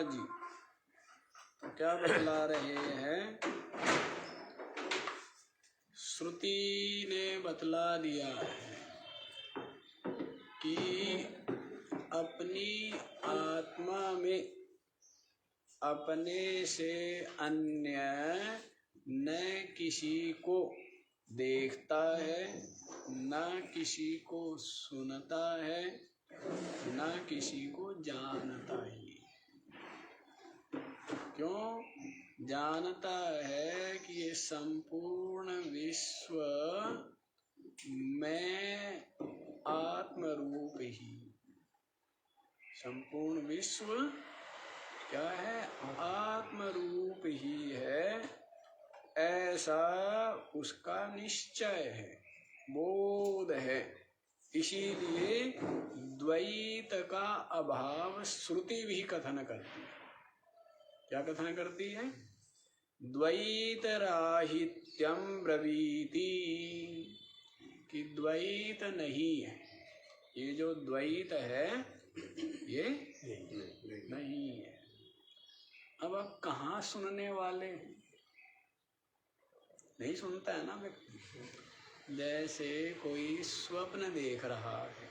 जी तो क्या बतला रहे हैं? श्रुति ने बतला दिया है कि अपनी आत्मा में अपने से अन्य न किसी को देखता है, न किसी को सुनता है, न किसी को जानता ही। क्यों जानता है कि ये संपूर्ण विश्व में आत्मरूप ही, संपूर्ण विश्व क्या है? आत्मरूप ही है, ऐसा उसका निश्चय है, बोध है। इसीलिए द्वैत का अभाव श्रुति भी कथन करती है। क्या कथन करती है? द्वैत राहित्यम ब्रवीति, कि द्वैत नहीं है। ये जो द्वैत है ये नहीं है। अब आप कहाँ सुनने वाले? नहीं सुनता है ना व्यक्ति। जैसे कोई स्वप्न देख रहा है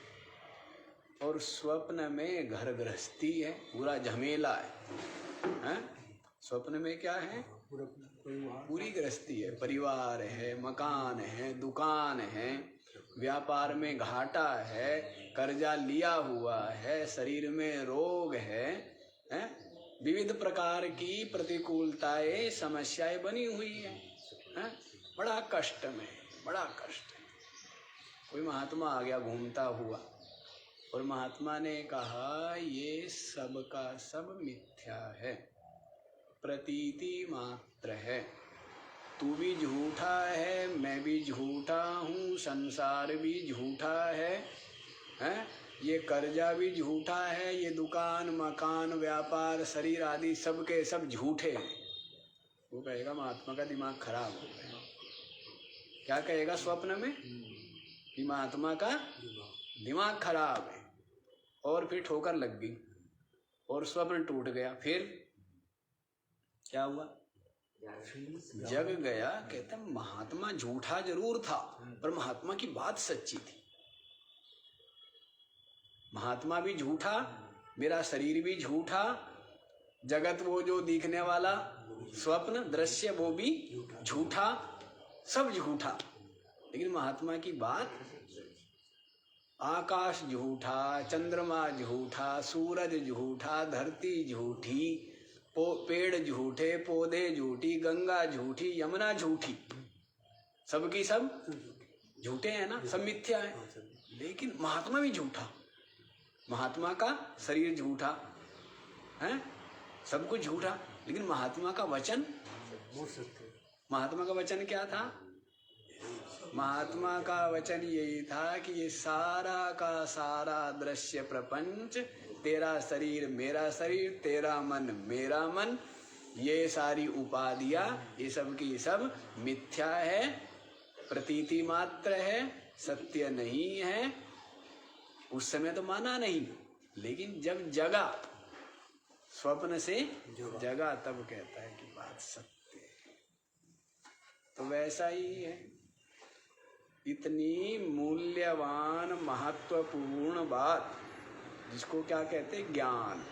और स्वप्न में घर गृहस्थी है, पूरा झमेला है? स्वप्न में क्या है? पूरी गृहस्थी है, परिवार है, मकान है, दुकान है, व्यापार में घाटा है, कर्जा लिया हुआ है, शरीर में रोग है, विविध प्रकार की प्रतिकूलताएं, समस्याएं बनी हुई है, बड़ा कष्ट में, बड़ा कष्ट है। कोई महात्मा आ गया घूमता हुआ और महात्मा ने कहा ये सब का सब मिथ्या है, प्रतीति मात्र है, तू भी झूठा है, मैं भी झूठा हूँ, संसार भी झूठा है, ये कर्जा भी झूठा है, ये दुकान मकान व्यापार शरीर आदि सब के सब झूठे हैं। वो कहेगा महात्मा का दिमाग खराब हो गया। क्या कहेगा स्वप्न में? कि महात्मा का दिमाग खराब है। और फिर ठोकर लग गई और स्वप्न टूट गया। फिर क्या हुआ? जग गया। कहता महात्मा झूठा जरूर था पर महात्मा की बात सच्ची थी। महात्मा भी झूठा, मेरा शरीर भी झूठा, जगत वो जो दिखने वाला स्वप्न दृश्य वो भी झूठा, सब झूठा, लेकिन महात्मा की बात, आकाश झूठा, चंद्रमा झूठा, सूरज झूठा, धरती झूठी, पेड़ झूठे, पौधे झूठी, गंगा झूठी, यमुना झूठी, सबकी सब झूठे हैं ना, सब मिथ्या है। लेकिन महात्मा भी झूठा, महात्मा का शरीर झूठा है, सब कुछ झूठा, लेकिन महात्मा का वचन, महात्मा का वचन क्या था? महात्मा का वचन यही था कि ये सारा का सारा दृश्य प्रपंच, तेरा शरीर मेरा शरीर, तेरा मन मेरा मन, ये सारी उपाधियां, ये सब की सब मिथ्या है, प्रतीति मात्र है, सत्य नहीं है। उस समय तो माना नहीं, लेकिन जब जगा, स्वप्न से जगा, तब कहता है कि बात सत्य है। तो वैसा ही है, इतनी मूल्यवान महत्वपूर्ण बात जिसको क्या कहते हैं? ज्ञान।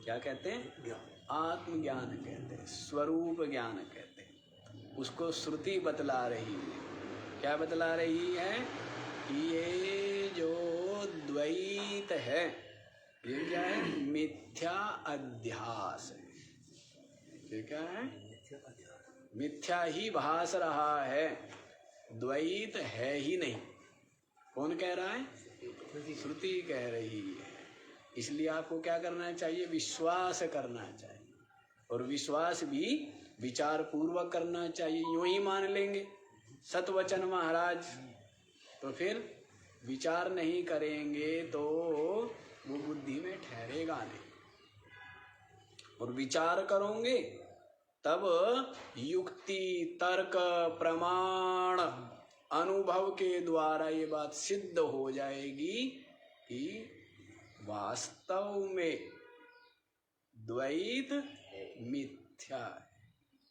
क्या कहते हैं? ज्ञान। आत्मज्ञान कहते हैं, स्वरूप ज्ञान कहते हैं। उसको श्रुति बतला रही है। क्या बतला रही है? कि ये जो द्वैत है ये क्या है? मिथ्या अध्यास है। ये क्या है? मिथ्या ही भास रहा है, द्वैत है ही नहीं। कौन कह रहा है? श्रुति कह रही है। इसलिए आपको क्या करना चाहिए? विश्वास करना चाहिए, और विश्वास भी विचार पूर्वक करना चाहिए। यूं ही मान लेंगे सतवचन महाराज तो फिर विचार नहीं करेंगे तो वो बुद्धि में ठहरेगा नहीं, और विचार करोगे तब युक्ति तर्क प्रमाण अनुभव के द्वारा ये बात सिद्ध हो जाएगी कि वास्तव में द्वैत मिथ्या है,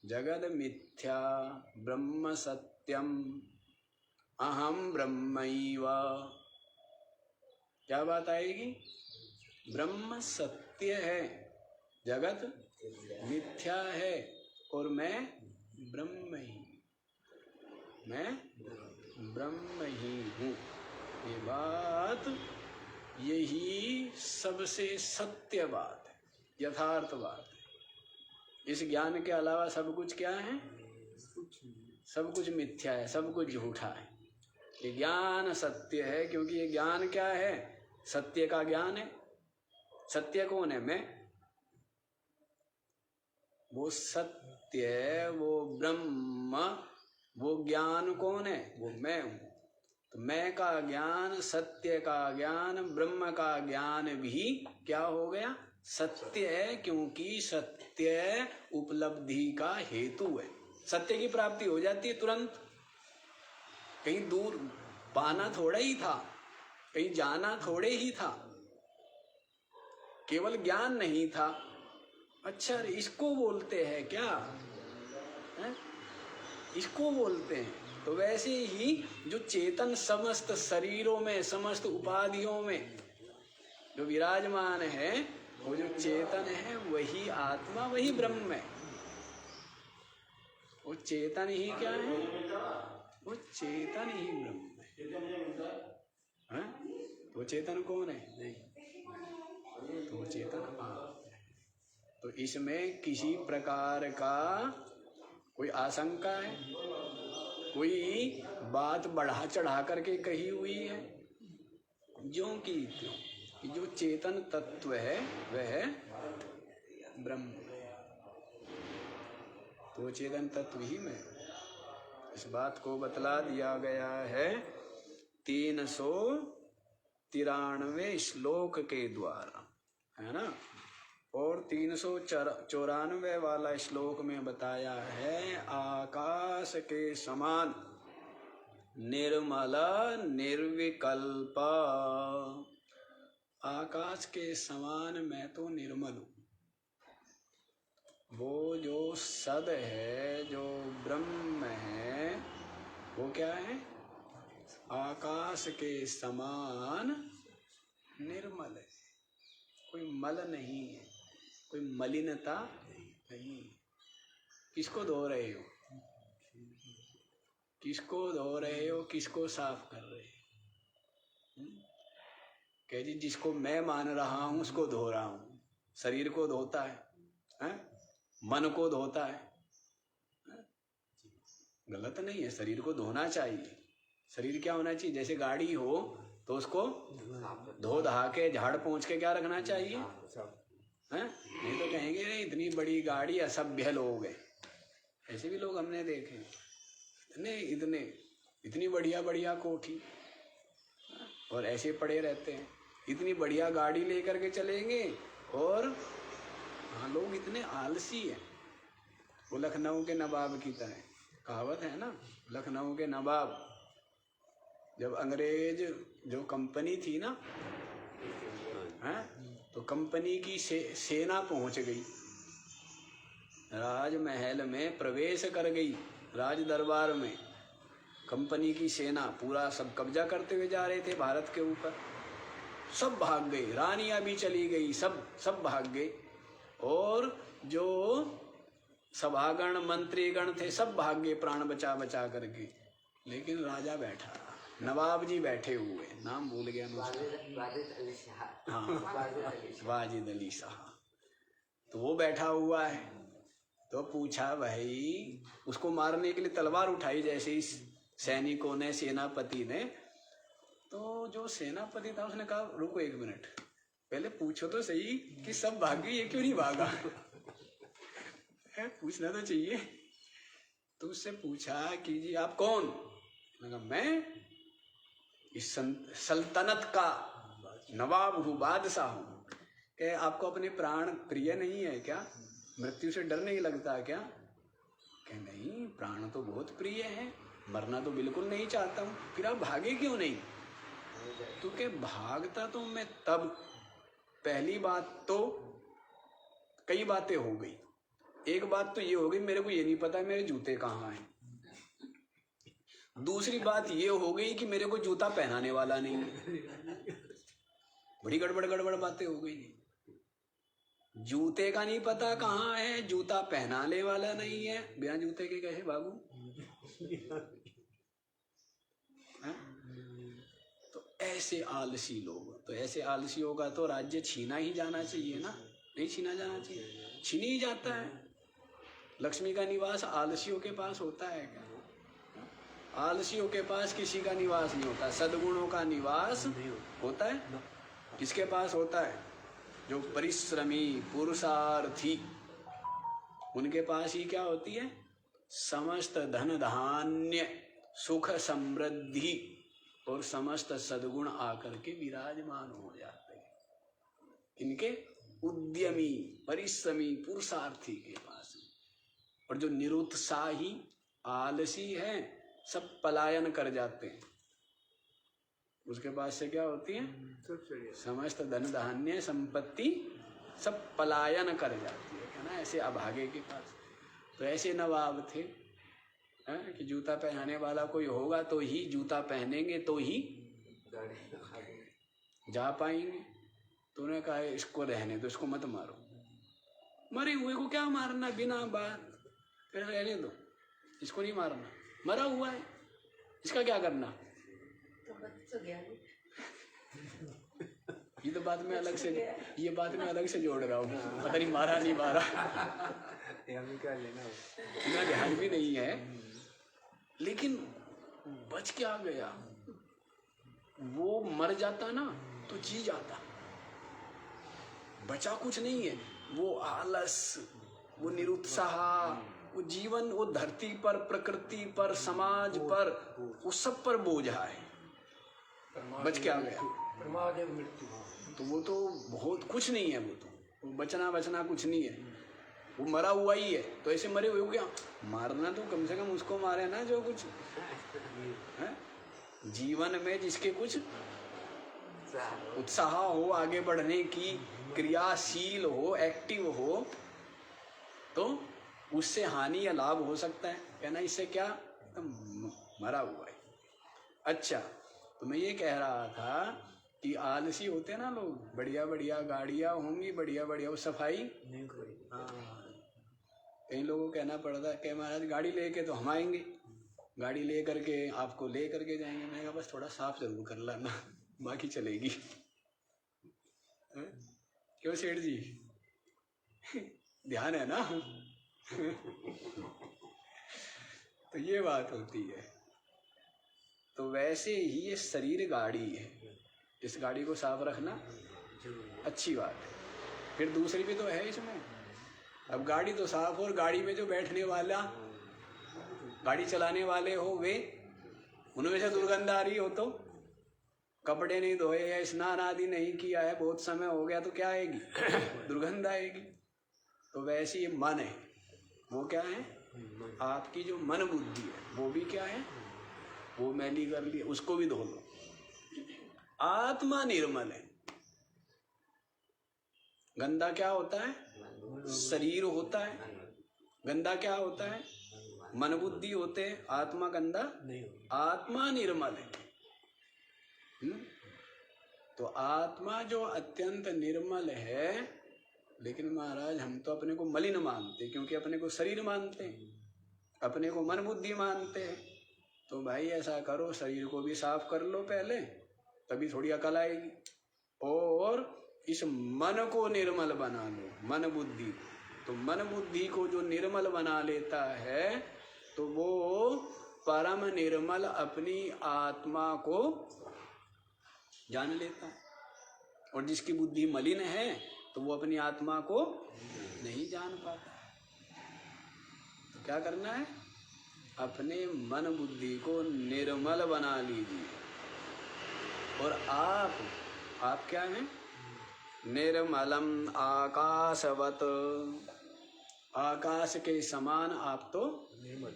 जगत मिथ्या, ब्रह्म सत्यम, अहम ब्रह्मैव। क्या बात आएगी? ब्रह्म सत्य है, जगत मिथ्या है और मैं ब्रह्म ही, मैं ब्रह्म ही हूँ। ये बात, यही सबसे सत्य बात है, यथार्थ बात है। इस ज्ञान के अलावा सब कुछ क्या है? सब कुछ मिथ्या है, सब कुछ झूठा है। ये ज्ञान सत्य है, क्योंकि ये ज्ञान क्या है? सत्य का ज्ञान है। सत्य कौन है? मैं। वो सत्य, वो ब्रह्म, वो ज्ञान कौन है? वो मैं हूँ। तो मैं का ज्ञान, सत्य का ज्ञान, ब्रह्म का ज्ञान भी क्या हो गया? सत्य है, क्योंकि सत्य उपलब्धि का हेतु है। सत्य की प्राप्ति हो जाती है तुरंत। कहीं दूर पाना थोड़ा ही था, कहीं जाना थोड़े ही था, केवल ज्ञान नहीं था। अच्छा, इसको बोलते हैं क्या है? इसको बोलते हैं। तो वैसे ही जो चेतन समस्त शरीरों में, समस्त उपाधियों में जो विराजमान है, वो जो चेतन है वही आत्मा, वही ब्रह्म है। वो चेतन ही क्या है? वो चेतन ही ब्रह्म है। तो चेतन कौन है? तो चेतन आप है। तो इसमें किसी प्रकार का कोई आशंका है? कोई बात बढ़ा चढ़ा करके कही हुई है? ज्यों की त्यों, कि जो चेतन तत्व है वह ब्रह्म है। तो चेतन तत्व ही में, इस बात को बतला दिया गया है 393 श्लोक के द्वारा, है ना। और 394 वाला श्लोक में बताया है, आकाश के समान निर्मल निर्विकल्प। आकाश के समान मैं तो निर्मल हूँ। वो जो सद है, जो ब्रह्म है, वो क्या है? आकाश के समान निर्मल है, कोई मल नहीं है, कोई मलिनता नहीं। किसको धो रहे हो? किसको धो रहे हो? किसको साफ कर रहे हो? कह जी, जिसको मैं मान रहा हूं उसको धो रहा हूं। शरीर को धोता है? मन को धोता है? गलत नहीं है, शरीर को धोना चाहिए। शरीर क्या होना चाहिए? जैसे गाड़ी हो तो उसको धो धा के, झाड़ पोंछ के क्या रखना चाहिए? नहीं तो कहेंगे नहीं, इतनी बड़ी गाड़ी, असभ्य लोग हैं। ऐसे भी लोग हमने देखे, इतनी बढ़िया बढ़िया कोठी, और ऐसे पड़े रहते हैं। इतनी बढ़िया गाड़ी लेकर के चलेंगे, और हाँ, लोग इतने आलसी हैं। वो लखनऊ के नवाब की तरह कहावत है ना, लखनऊ के नवाब, जब अंग्रेज जो कंपनी थी ना, हैं, तो कंपनी की सेना पहुंच गई, राजमहल में प्रवेश कर गई, राज दरबार में। कंपनी की सेना पूरा सब कब्जा करते हुए जा रहे थे भारत के ऊपर। सब भाग गए, रानियां भी चली गई, सब भाग गए, और जो सभागण मंत्रीगण थे सब भाग गए प्राण बचा बचा करके। लेकिन राजा बैठा, नवाब जी बैठे हुए, नाम भूल गया मुझे। हाँ, वाजिद अली शाह। तो वो बैठा हुआ है। तो पूछा, भाई, उसको मारने के लिए तलवार उठाई जैसे ही सैनिकों ने, सेनापति ने। तो जो सेनापति था उसने कहा, रुको 1 मिनट, पहले पूछो तो सही कि सब भाग गए, ये क्यों नहीं भागा? पूछना तो चाहिए। तो उससे पूछा कि जी आप कौन? मैंने कहा, मैं इस सल्तनत का नवाब हूँ, बादशाह हूँ। क्या आपको अपने प्राण प्रिय नहीं है क्या? मृत्यु से डर नहीं लगता क्या? क्या नहीं, प्राण तो बहुत प्रिय है, मरना तो बिल्कुल नहीं चाहता हूँ। फिर आप भागे क्यों नहीं? तो क्या भागता तो मैं तब, पहली बात तो कई बातें हो गई। एक बात तो ये हो गई, मेरे को ये नहीं पता मेरे जूते कहाँ हैं। दूसरी बात ये हो गई कि मेरे को जूता पहनाने वाला नहीं है। बड़ी गड़बड़ बातें हो गई। जूते का नहीं पता कहाँ है, जूता पहनाने वाला नहीं है, बिना जूते के कैसे भागू? तो ऐसे आलसी लोग, तो ऐसे आलसियों का तो राज्य छीना ही जाना चाहिए ना, नहीं छीना जाना चाहिए, छीन ही जाता है। लक्ष्मी का निवास आलसियों के पास होता है क्या? आलसियों के पास किसी का निवास नहीं होता, सद्गुणों का निवास होता है। किसके पास होता है? जो परिश्रमी पुरुषार्थी, उनके पास ही क्या होती है? समस्त धन धान्य सुख समृद्धि और समस्त सद्गुण आकर के विराजमान हो जाते हैं। इनके उद्यमी परिश्रमी पुरुषार्थी के पास। और जो निरुत्साही आलसी है, सब पलायन कर जाते हैं। उसके पास से क्या होती है? समस्त धन धान्य संपत्ति सब पलायन कर जाती है ना, ऐसे अभागे के पास। तो ऐसे नवाब थे कि जूता पहनाने वाला कोई होगा तो ही जूता पहनेंगे, तो ही जा पाएंगे। तो उन्होंने कहा इसको रहने दो, इसको मत मारो। मरे हुए को क्या मारना बिना बात, फिर रहने दो, इसको नहीं मारना, मरा हुआ है, इसका क्या करना। ये तो बात में अलग से, ये बात में अलग से जोड़ रहा हूँ, पता नहीं मारा नहीं मारा, इतना ध्यान भी नहीं है। लेकिन बच क्या गया? वो मर जाता ना तो जी जाता, बचा कुछ नहीं है। वो आलस, वो निरुत्साह, वो जीवन, वो धरती पर, प्रकृति पर, समाज पर, वो सब पर बोझा है। बच क्या गया? तो वो तो बहुत कुछ नहीं है, वो बचना कुछ नहीं है, वो मरा हुआ ही है। तो ऐसे मरे हुए हो क्या मारना? तो कम से कम उसको मारे ना जो कुछ है जीवन में, जिसके कुछ उत्साह हो, आगे बढ़ने की, क्रियाशील हो, एक्टिव हो, तो उससे हानि या लाभ हो सकता है। कहना इससे क्या, तो मरा हुआ है। अच्छा, तो मैं ये कह रहा था कि आलसी होते हैं ना लोग, बढ़िया बढ़िया गाड़ियाँ होंगी, बढ़िया बढ़िया, वो सफाई नहीं कोई। कई लोगों को कहना पड़ता है कि महाराज गाड़ी लेके तो हम आएंगे, गाड़ी ले करके आपको ले करके जाएंगे। मैंने कहा बस थोड़ा साफ जरूर कर लाना, बाकी चलेगी। क्यों सेठ जी, ध्यान है ना? तो ये बात होती है। तो वैसे ही ये शरीर गाड़ी है, इस गाड़ी को साफ रखना अच्छी बात है। फिर दूसरी भी तो है इसमें। अब गाड़ी तो साफ हो, और गाड़ी में जो बैठने वाला, गाड़ी चलाने वाले हो, वे उनमें से दुर्गंध आ रही हो, तो कपड़े नहीं धोए या स्नान आदि नहीं किया है, बहुत समय हो गया, तो क्या आएगी? दुर्गंध आएगी। तो वैसे ये मन है, वो क्या है? आपकी जो मन बुद्धि है, वो भी क्या है? वो मैली कर ली, उसको भी धो लो। आत्मा निर्मल है। गंदा क्या होता है? शरीर होता है। गंदा क्या होता है? मन बुद्धि होते हैं। आत्मा गंदा नहीं, आत्मा निर्मल है। तो आत्मा जो अत्यंत निर्मल है, लेकिन महाराज हम तो अपने को मलिन मानते, क्योंकि अपने को शरीर मानते हैं, अपने को मन बुद्धि मानते हैं। तो भाई ऐसा करो, शरीर को भी साफ कर लो पहले, तभी थोड़ी अकल आएगी। और इस मन को निर्मल बना लो, मन बुद्धि। तो मन बुद्धि को जो निर्मल बना लेता है, तो वो परम निर्मल अपनी आत्मा को जान लेता है। और जिसकी बुद्धि मलिन है, तो वो अपनी आत्मा को नहीं जान पाता। तो क्या करना है? अपने मन बुद्धि को निर्मल बना लीजिए। और आप क्या हैं? निर्मलम आकाशवत, आकाश के समान आप तो निर्मल,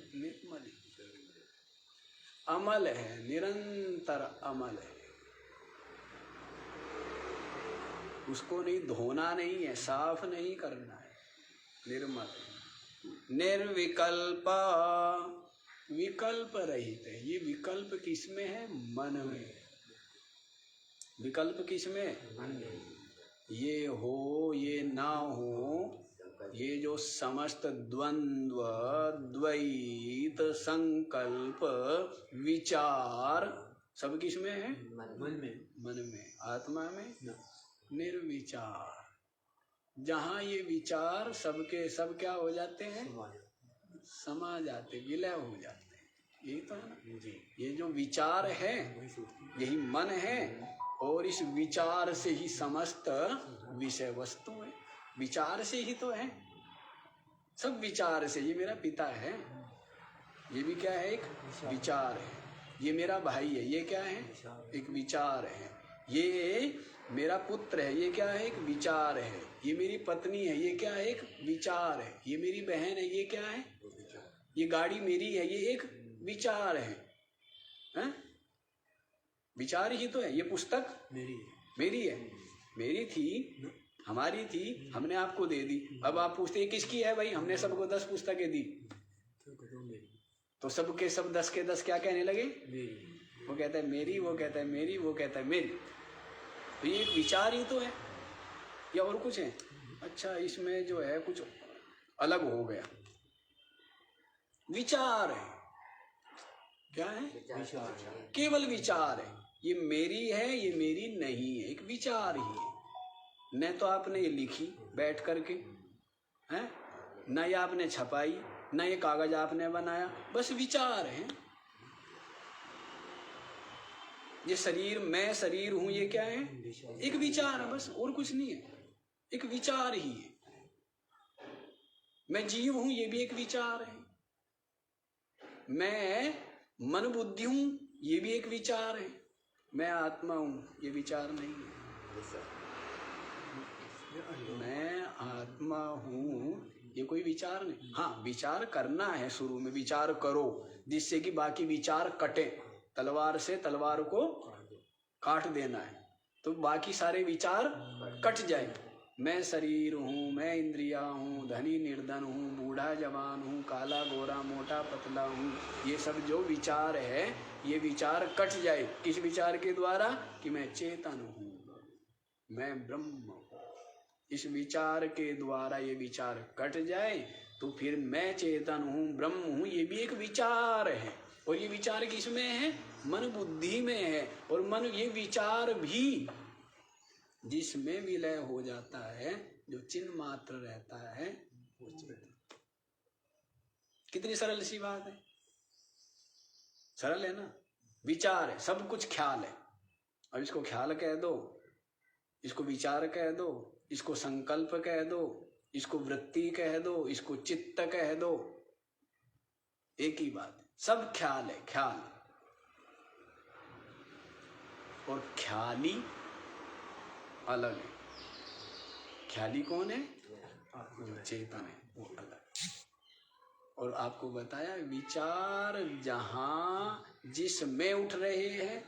अमल है, निरंतर अमल है। उसको नहीं धोना नहीं है, साफ नहीं करना है, निर्मल, निर्विकल्प, विकल्प रहित है। ये विकल्प किसमें है? मन में। विकल्प किसमें? मन में। ये हो ये ना हो, ये जो समस्त द्वंद्व, द्वैत, संकल्प, विचार सब किसमें है? मन में। मन में। आत्मा में निर्विचार। जहाँ ये विचार सबके सब क्या हो जाते हैं? समा जाते, विलय हो जाते हैं। यही तो है ना जी। ये जो विचार है यही मन है, और इस विचार से ही समस्त विषय वस्तु है। विचार से ही तो है, सब विचार से। ये मेरा पिता है, ये भी क्या है? एक विचार है। ये मेरा भाई है, ये क्या है? एक विचार है। ये मेरा पुत्र है, ये क्या है? एक विचार है। ये मेरी पत्नी है, ये क्या है? एक विचार है। ये मेरी बहन है, ये क्या है? ये गाड़ी मेरी है, ये एक विचार है, हैं? विचार ही तो है। ये पुस्तक मेरी है, मेरी थी, हमारी थी, हमने आपको दे दी। अब आप पूछते हैं किसकी है? भाई हमने सबको 10 पुस्तकें दी, तो सबके सब 10 के 10 क्या कहने लगे? मेरी। वो कहता है मेरी, वो कहता है मेरी, वो कहता है मेरी। तो ये विचार ही तो है, या और कुछ है? अच्छा, इसमें जो है कुछ अलग हो गया। विचार है, क्या है? विचार, केवल विचार है। ये मेरी है, ये मेरी नहीं है, एक विचार ही है। न तो आपने ये लिखी बैठ करके, हैं? न ये आपने छपाई, न ये कागज आपने बनाया, बस विचार है। ये शरीर, मैं शरीर हूं, ये क्या है? एक विचार है, बस और कुछ नहीं है, एक विचार ही है। मैं जीव हूं, ये भी एक विचार है। मैं मन बुद्धि हूं, ये भी एक विचार है। मैं आत्मा हूं, ये विचार नहीं है। मैं आत्मा हूं, ये कोई विचार नहीं। हाँ, विचार करना है, शुरू में विचार करो जिससे कि बाकी विचार कटे। तलवार से तलवार को काट देना है तो बाकी सारे विचार कट जाए। मैं शरीर हूँ, मैं इंद्रिया हूँ, धनी निर्धन हूँ, बूढ़ा जवान हूँ, काला गोरा मोटा पतला हूँ, ये सब जो विचार है ये विचार कट जाए। किस विचार के द्वारा? कि मैं चेतन हूँ, मैं ब्रह्म हूँ। इस विचार के द्वारा ये विचार कट जाए तो फिर मैं चेतन हूँ, ब्रह्म हूँ, ये भी एक विचार है। और ये विचार किसमें है? मन बुद्धि में है। और मन, ये विचार भी जिसमें विलय हो जाता है, जो चिन्ह मात्र रहता है, वो चेतन। कितनी सरल सी बात है, सरल है ना? विचार है, सब कुछ ख्याल है। अब इसको ख्याल कह दो, इसको विचार कह दो, इसको संकल्प कह दो, इसको वृत्ति कह दो, इसको चित्त कह दो, एक ही बात है। सब ख्याल है, ख्याल। और ख्याली अलग है। ख्याली कौन है? चेतन है, वो अलग। और आपको बताया विचार जहां जिसमें उठ रहे हैं,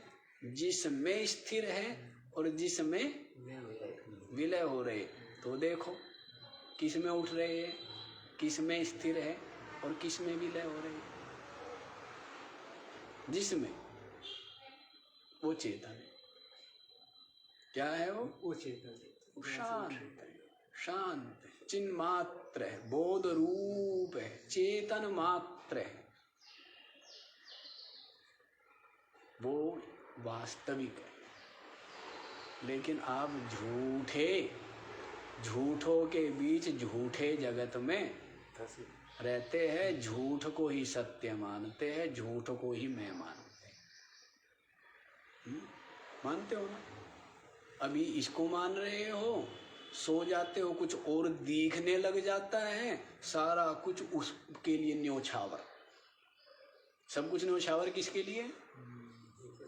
जिसमें स्थिर है और जिसमें विलय हो रहे, तो देखो किस में उठ रहे हैं, किस में स्थिर है और किस में विलय हो रहे हैं। जिसमें, वो चेतन है। क्या है वो चेतन, शांत है, शांत है, चिन्ह मात्र है, बोध रूप है, चेतन मात्र है, वो वास्तविक है। लेकिन आप झूठों के बीच झूठे जगत में रहते हैं, झूठ को ही सत्य मानते हैं, झूठ को ही मैं मानते हैं। मानते हो ना? अभी इसको मान रहे हो, सो जाते हो, कुछ और दिखने लग जाता है, सारा कुछ उसके लिए न्योछावर। सब कुछ न्योछावर किसके लिए?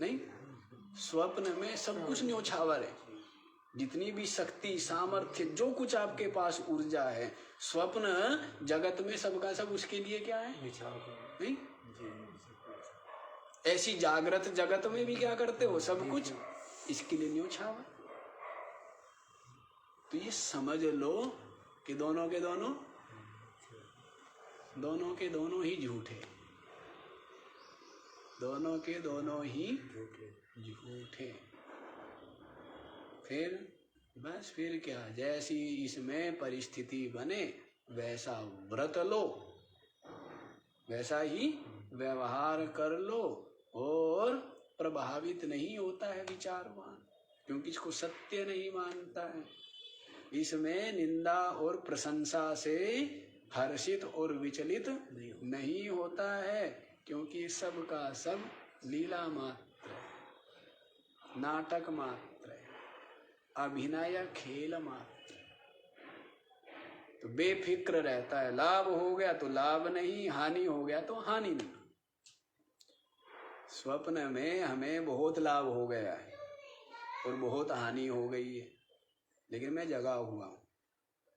नहीं, स्वप्न में सब कुछ न्योछावर है। जितनी भी शक्ति, सामर्थ्य, जो कुछ आपके पास ऊर्जा है, स्वप्न जगत में सबका सब उसके लिए क्या है? नहीं? ऐसी जागृत जगत में भी क्या करते हो? सब कुछ इसके लिए न्योछावर। तो ये समझ लो कि दोनों के दोनों दोनों के दोनों ही झूठे, दोनों के दोनों ही झूठे। फिर बस फिर क्या, जैसी इसमें परिस्थिति बने वैसा व्रत लो, वैसा ही व्यवहार कर लो, और प्रभावित नहीं होता है विचारवान, क्योंकि इसको सत्य नहीं मानता है। इसमें निंदा और प्रशंसा से हर्षित और विचलित नहीं होता है, क्योंकि सब का सब लीला मात्र है, नाटक मात्र है, अभिनय खेल मात्र। तो बेफिक्र रहता है, लाभ हो गया तो लाभ नहीं, हानि हो गया तो हानि नहीं। स्वप्न में हमें बहुत लाभ हो गया है और बहुत हानि हो गई है, लेकिन मैं जगा हुआ हूँ।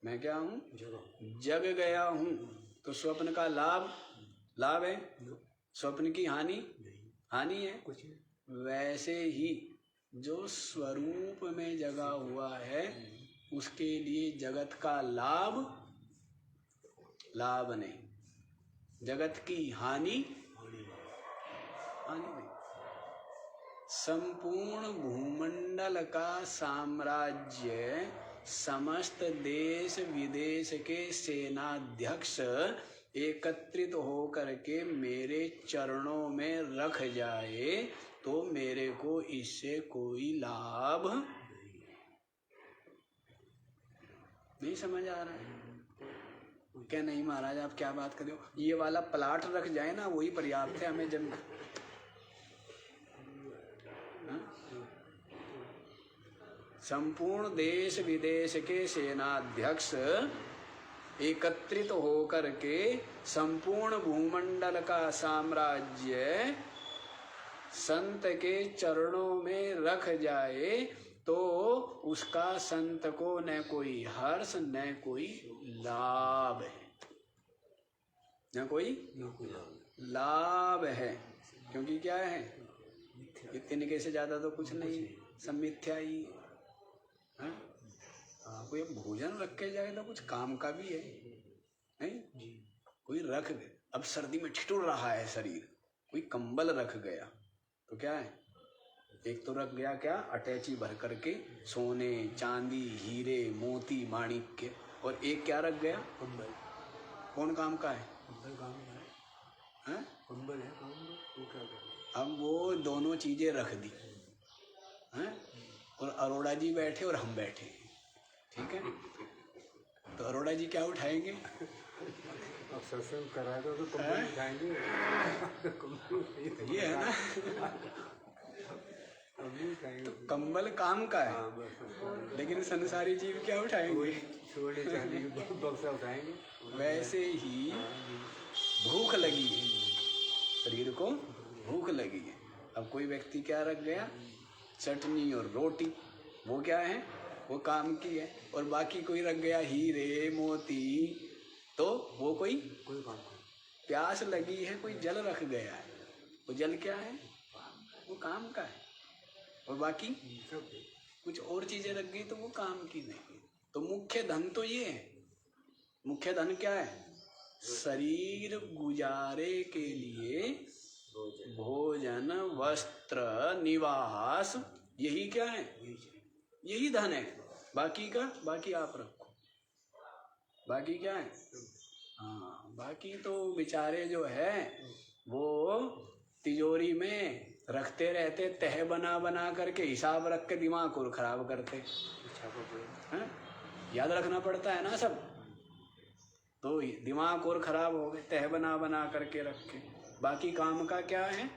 मैं क्या हूँ? जग गया हूँ। तो स्वप्न का लाभ लाभ है, स्वप्न की हानि हानि है। कुछ वैसे ही जो स्वरूप में जगा हुआ है उसके लिए जगत का लाभ लाभ नहीं, जगत की हानि हानि नहीं। संपूर्ण भूमंडल का साम्राज्य समस्त देश विदेश के सेनाध्यक्ष एकत्रित होकर के मेरे चरणों में रख जाए तो मेरे को इससे कोई लाभ नहीं समझ आ रहा है क्या? नहीं महाराज आप क्या बात कर रहे हो, ये वाला प्लाट रख जाए ना वही पर्याप्त है हमें जन्म। संपूर्ण देश विदेश के सेनाध्यक्ष एकत्रित होकर के संपूर्ण भूमंडल का साम्राज्य संत के चरणों में रख जाए तो उसका संत को न कोई हर्ष न कोई लाभ है, न कोई लाभ है। क्योंकि क्या है, इतने से ज्यादा तो कुछ नहीं, सब मिथ्या ही है। कोई भोजन रख के जाए तो कुछ काम का भी है, नहीं? कोई रख गए, अब सर्दी में ठिठुर रहा है शरीर, कोई कंबल रख गया तो क्या है, एक तो रख गया क्या, अटैची भर करके सोने चांदी हीरे मोती माणिक्य, और एक क्या रख गया, कंबल। कौन काम का है? कंबल है काम। अब वो दोनों चीजें रख दी हैं, और अरोड़ा जी बैठे और हम बैठे, ठीक है? तो अरोड़ा जी क्या उठाएंगे? अब सत्संग करा दो तो कंबल उठाएंगे। ये है ना, तो कंबल काम का है, लेकिन संसारी जीव क्या उठाएंगे? सोने चांदी की बक्सा उठाएंगे। वैसे ही भूख लगी है, शरीर को भूख लगी है। अब कोई व्यक्ति क्या रख गया, चटनी और रोटी, वो क्या है, वो काम की है। और बाकी कोई रख गया हीरे मोती, तो वो कोई काम। प्यास लगी है, कोई जल रख गया है, वो जल क्या है, वो काम का है। और बाकी कुछ और चीजें रख गई तो वो काम की नहीं। तो मुख्य धन तो ये है, मुख्य धन क्या है, शरीर गुजारे के लिए भोजन वस्त्र निवास, यही क्या है, यही धन है। बाकी का बाकी आप रखो, बाकी क्या है, हाँ बाकी तो बेचारे जो है वो तिजोरी में रखते रहते, तह बना बना करके हिसाब रख के दिमाग को खराब करते हैं। याद रखना पड़ता है ना सब, तो दिमाग और खराब हो गए, तह बना बना करके रखे। बाकी काम का क्या है,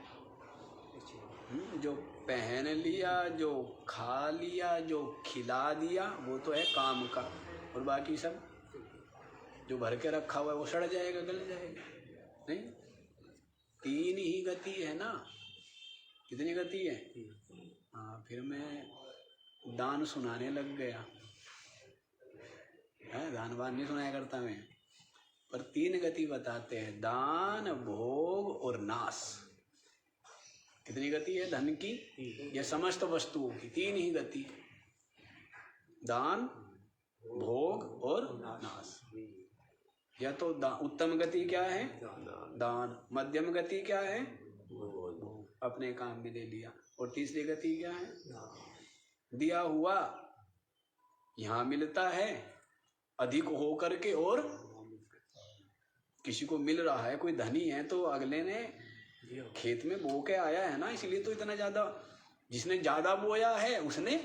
जो पहन लिया, जो खा लिया, जो खिला दिया, वो तो है काम का। और बाकी सब जो भर के रखा हुआ है वो सड़ जाएगा, गल जाएगा। नहीं, तीन ही गति है ना, कितनी गति है? हाँ, फिर मैं दान सुनाने लग गया है, दान वान नहीं सुनाया करता मैं, पर तीन गति बताते हैं, दान भोग और नाश। कितनी गति है धन की या समस्त वस्तुओं की? तीन ही गति, दान भोग और नाश। या तो उत्तम गति क्या है? दान। मध्यम गति क्या है? अपने काम में ले लिया। और तीसरी गति क्या है? दिया हुआ यहाँ मिलता है अधिक हो करके, और किसी को मिल रहा है, कोई धनी है तो अगले ने खेत में बो के आया है ना, इसलिए तो इतना ज्यादा, जिसने ज्यादा बोया है उसने,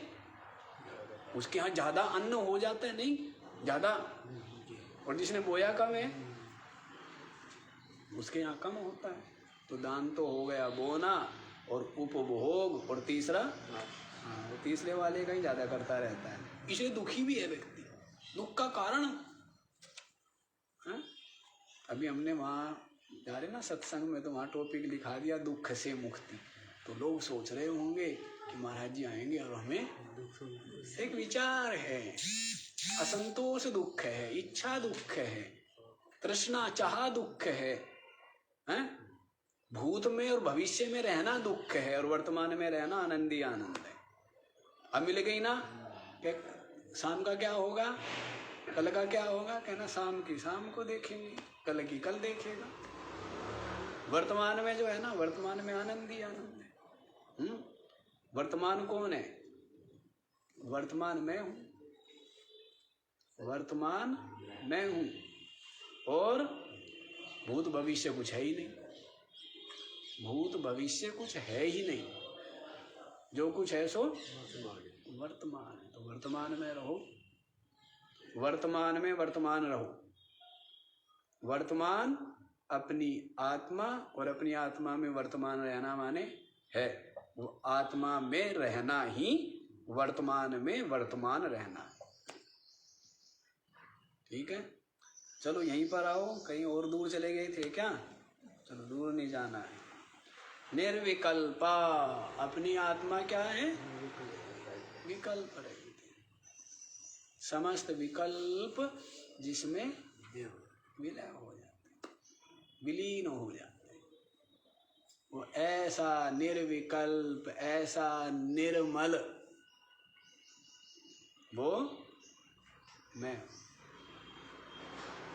उसके यहाँ ज्यादा अन्न हो जाता है, नहीं ज्यादा, और जिसने बोया कम है उसके यहाँ कम होता है। तो दान तो हो गया बोना और उपभोग, और तीसरा वो तीसरे वाले का ही ज्यादा करता रहता है, इसलिए दुखी भी है व्यक्ति। दुख का कारण है? अभी हमने वहाँ जा रहे ना सत्संग में, तो वहाँ टॉपिक लिखा दिया दुख से मुक्ति। तो लोग सोच रहे होंगे कि महाराज जी आएंगे और हमें एक विचार है, असंतोष दुख है, इच्छा दुख है, तृष्णा चाह दुख है, भूत में और भविष्य में रहना दुख है, और वर्तमान में रहना आनंद ही आनंद है। अब मिल गई ना कि शाम का क्या होगा, कल का क्या होगा, कहना शाम की शाम को देखेंगे, कल की कल देखेगा। वर्तमान में जो है ना, वर्तमान में आनंद ही आनंद है। वर्तमान कौन है? वर्तमान मैं हूँ, वर्तमान मैं हूँ, और भूत भविष्य कुछ है ही नहीं। भूत भविष्य कुछ है ही नहीं, जो कुछ है सो वर्तमान है। तो वर्तमान में रहो, वर्तमान में वर्तमान रहो। वर्तमान अपनी आत्मा, और अपनी आत्मा में वर्तमान रहना माने है वो आत्मा में रहना ही वर्तमान में वर्तमान रहना। ठीक है, चलो यहीं पर आओ। कहीं और दूर चले गए थे क्या? चलो दूर नहीं जाना है। निर्विकल्पा, अपनी आत्मा क्या है? विकल्प रहित, समस्त विकल्प जिसमें विलय हो जाते, विलीन हो जाते, वो ऐसा निर्विकल्प, ऐसा निर्मल, वो मैं,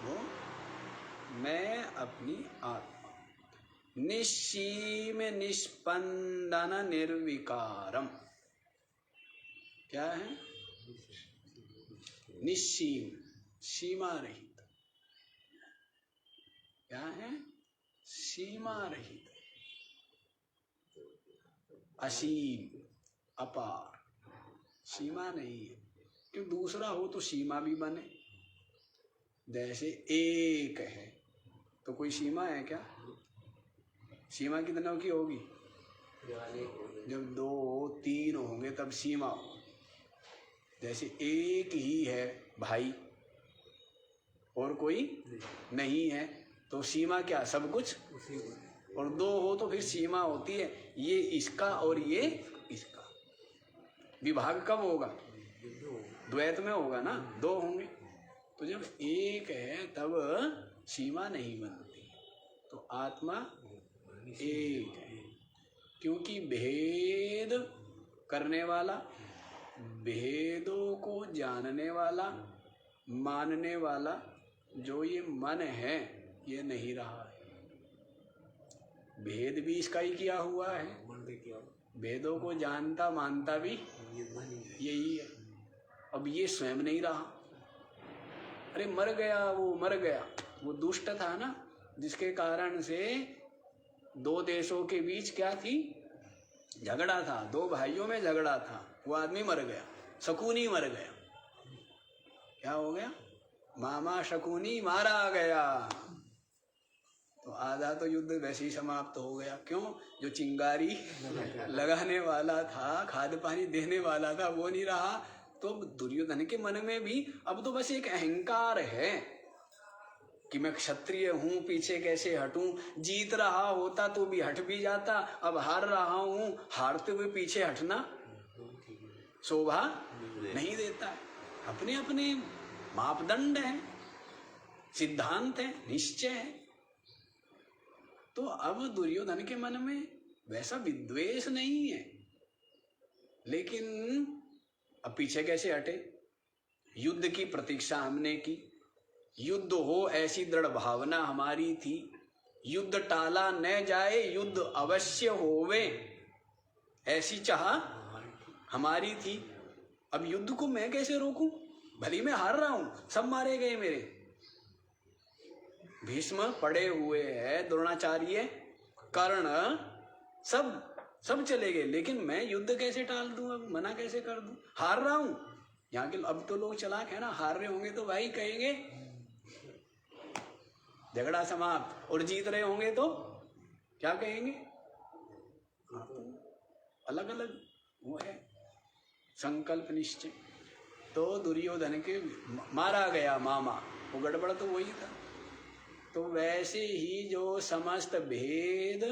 वो मैं अपनी आत्मा। निश्चीम निष्पंदन निर्विकारम, क्या है? निश्चीम, सीमा रहित। क्या है? सीमा रहित, असीम, अपार। सीमा नहीं है, क्यों? दूसरा हो तो सीमा भी बने। जैसे एक है तो कोई सीमा है क्या? सीमा कितनों की होगी? जब 2 3 होंगे तब सीमा हो। जैसे एक ही है भाई और कोई नहीं है, तो सीमा क्या? सब कुछ। और 2 हो तो फिर सीमा होती है, ये इसका और ये इसका। विभाग कब होगा? द्वैत में होगा ना, 2 होंगे। तो जब एक है तब सीमा नहीं बनती। तो आत्मा एक है, क्योंकि भेद करने वाला, भेदों को जानने वाला, मानने वाला जो ये मन है, ये नहीं रहा है। भेद भी इसका ही किया हुआ है, भेदों को जानता मानता भी यही है। अब ये स्वयं नहीं रहा। अरे मर गया, वो मर गया, वो दुष्ट था ना, जिसके कारण से 2 देशों के बीच क्या थी? झगड़ा था, 2 भाइयों में झगड़ा था। वो आदमी मर गया, शकुनी मर गया। क्या हो गया? मामा शकुनी मारा गया। तो आधा तो युद्ध वैसे ही समाप्त हो गया। क्यों? जो चिंगारी लगाने वाला था, खाद पानी देने वाला था, वो नहीं रहा। तो दुर्योधन के मन में भी अब तो बस एक अहंकार है कि मैं क्षत्रिय हूँ, पीछे कैसे हटूं। जीत रहा होता तो भी हट भी जाता, अब हार रहा हूँ, हारते हुए पीछे हटना शोभा नहीं देता है। अपने अपने मापदंड है, सिद्धांत है, निश्चय है। तो अब दुर्योधन के मन में वैसा विद्वेष नहीं है, लेकिन अब पीछे कैसे हटे? युद्ध की प्रतीक्षा हमने की, युद्ध हो ऐसी दृढ़ भावना हमारी थी। युद्ध टाला न जाए, युद्ध अवश्य होवे, ऐसी चाह हमारी थी। अब युद्ध को मैं कैसे रोकूं? भली मैं हार रहा हूं, सब मारे गए मेरे। भीष्म पड़े हुए हैं, द्रोणाचार्य, कर्ण, सब चले गए, लेकिन मैं युद्ध कैसे टाल दूं? अब मना कैसे कर दूं? हार रहा हूं। यहाँ के अब तो लोग चालाक है ना, हार रहे होंगे तो भाई कहेंगे झगड़ा समाप्त, और जीत रहे होंगे तो क्या कहेंगे? अलग अलग वो है संकल्प निश्चय। तो दुर्योधन के मारा गया मामा, वो गड़बड़ तो वही था। तो वैसे ही जो समस्त भेद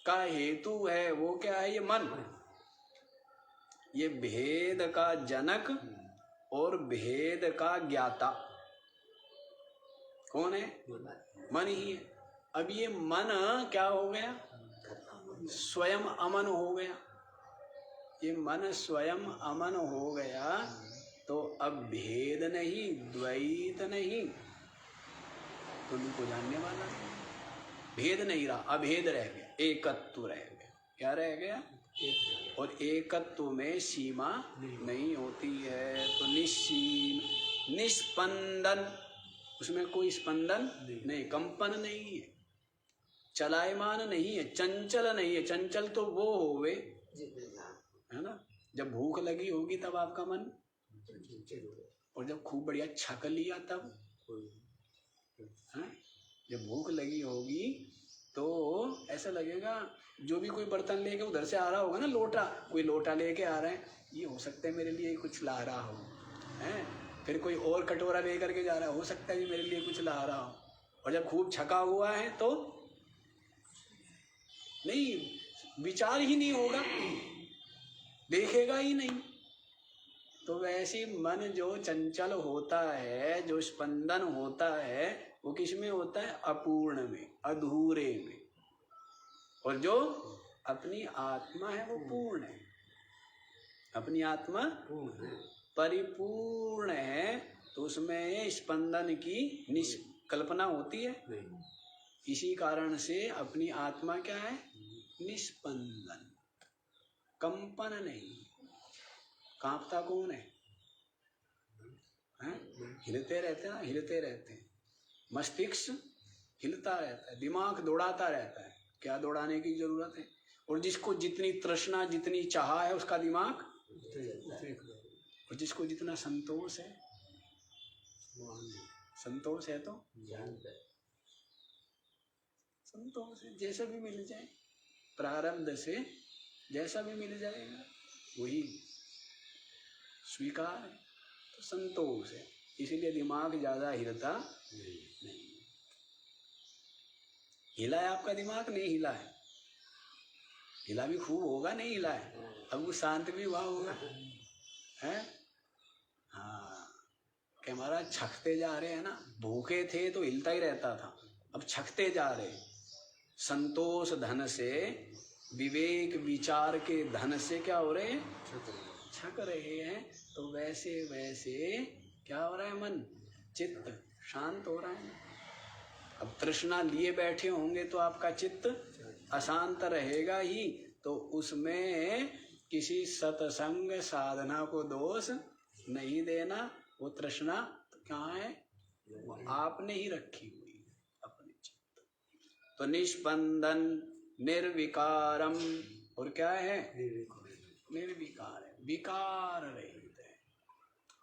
का हेतु है वो क्या है? ये मन। ये भेद का जनक और भेद का ज्ञाता कौन है? मन ही है। अब ये मन क्या हो गया? स्वयं अमन हो गया। ये मन स्वयं अमन हो गया तो अब भेद नहीं, द्वैत नहीं, तो उनको जानने वाला नहीं। भेद नहीं रहा, अभेद रह गया, एकत्व रह गया। क्या रह गया? और एकत्व में सीमा नहीं होती है, तो निस्सीम, निस्पंदन, उसमें कोई स्पंदन नहीं, कंपन नहीं है, चलायमान नहीं है, चंचल नहीं है। चंचल तो वो होवे, है ना, जब भूख लगी होगी तब आपका मन, और जब खूब बढ़िया छक लिया तब, है? जब भूख लगी होगी तो ऐसा लगेगा, जो भी कोई बर्तन लेके उधर से आ रहा होगा ना, लोटा, कोई लोटा लेके आ रहा है, ये हो सकता है मेरे लिए कुछ ला रहा हो, है? फिर कोई और कटोरा लेकर के जा रहा है, हो सकता है कि मेरे लिए कुछ ला रहा हो। और जब खूब छका हुआ है तो नहीं, विचार ही नहीं होगा, देखेगा ही नहीं। तो वैसे मन जो चंचल होता है, जो स्पंदन होता है, वो किस में होता है? अपूर्ण में, अधूरे में। और जो अपनी आत्मा है वो पूर्ण है। अपनी आत्मा परिपूर्ण है, तो उसमें स्पंदन की निष्कल्पना होती है। इसी कारण से अपनी आत्मा क्या है? निष्पंदन, कंपन नहीं। कांपता कौन है? हिलते रहते हैं ना, हिलते रहते हैं। मस्तिष्क हिलता रहता है, दिमाग दौड़ाता रहता है। क्या दौड़ाने की जरूरत है? और जिसको जितनी तृष्णा, जितनी चाह है, उसका दिमाग, और जिसको जितना संतोष है, संतोष है तो संतोष है, जैसा भी मिल जाए, प्रारब्ध से जैसा भी मिल जाएगा वही स्वीकार है, तो संतोष है। इसीलिए दिमाग ज्यादा हिलता नहीं। हिला है आपका दिमाग? नहीं हिला है। हिला भी खूब होगा, नहीं हिला है, अब वो शांत भी हुआ होगा, है? हाँ, कि हमारा छकते जा रहे हैं ना, भूखे थे तो हिलता ही रहता था, अब छकते जा रहे। संतोष धन से, विवेक विचार के धन से क्या हो रहे हैं? छक रहे हैं। तो वैसे वैसे क्या हो रहा है? मन, चित्त शांत हो रहा है। अब तृष्णा लिए बैठे होंगे तो आपका चित्त अशांत रहेगा ही। तो उसमें किसी सत्संग साधना को दोष नहीं देना। वो तृष्णा कहाँ है? वो आपने ही रखी हुई अपने चित्त। तो निष्पंदन, निर्विकारम, और क्या है? निर्विकार है, विकार रहित है।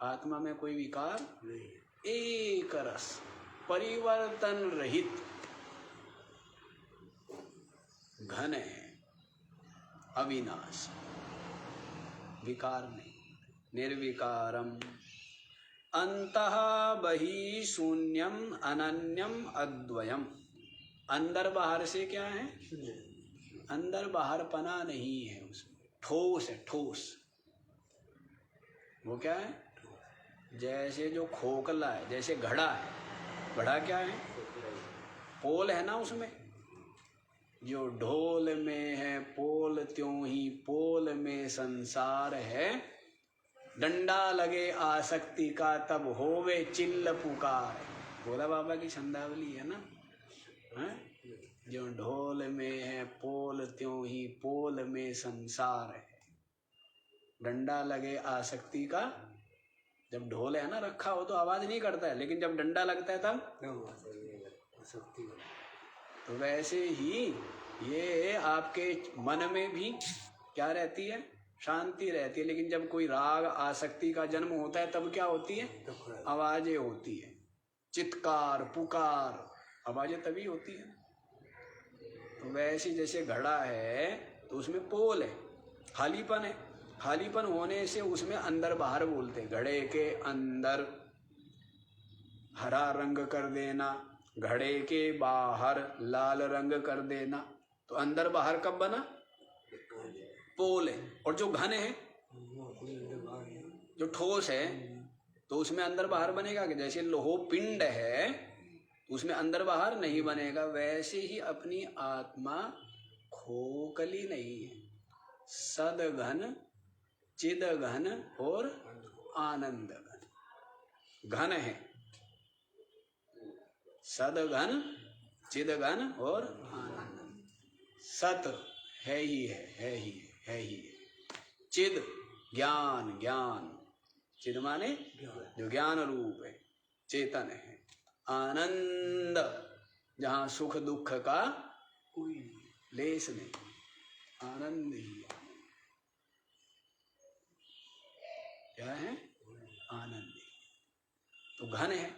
आत्मा में कोई विकार नहीं, एक रस, परिवर्तन रहित, घन है, अविनाशी, विकार नहीं, निर्विकारम, अंतः बहि शून्यम अनन्यम अद्वयम। अंदर बाहर से क्या है? अंदर बाहर पना नहीं है, उसमें ठोस है, ठोस। वो क्या है? जैसे जो खोखला है, जैसे घड़ा है। घड़ा क्या है? पोल है ना उसमें। जो ढोल में है पोल, त्यों ही पोल में संसार है। डंडा लगे आसक्ति का, तब होवे चिल्ल पुकार। भोला बाबा की छंदावली है ना, हैं? जो ढोल में है पोल त्यों ही पोल में संसार है। डंडा लगे आसक्ति का, जब ढोल है ना रखा हो तो आवाज नहीं करता है, लेकिन जब डंडा लगता है तब शक्ति। तो वैसे ही ये आपके मन में भी क्या रहती है, शांति रहती है। लेकिन जब कोई राग आसक्ति का जन्म होता है तब क्या होती है, आवाजें होती है, चित्कार पुकार, आवाजें तभी होती है। तो वैसे जैसे घड़ा है तो उसमें पोल है, खालीपन है, खालीपन होने से उसमें अंदर बाहर बोलते हैं। घड़े के अंदर हरा रंग कर देना, घड़े के बाहर लाल रंग कर देना, तो अंदर बाहर कब बना, पोल है। और जो घन है, जो ठोस है, तो उसमें अंदर बाहर बनेगा कि जैसे लोहो पिंड है तो उसमें अंदर बाहर नहीं बनेगा। वैसे ही अपनी आत्मा खोखली नहीं है, सद घन चिद घन और आनंद घन। घन है, सद घन चिद घन और आनंद। सत है ही है, है ही है, है ही है। चिद ज्ञान, ज्ञान चिद माने जो ज्ञान रूप है, चेतन है। आनंद जहाँ सुख दुख का कोई लेस नहीं, आनंद ही है। क्या है, आनंद ही। तो घन है,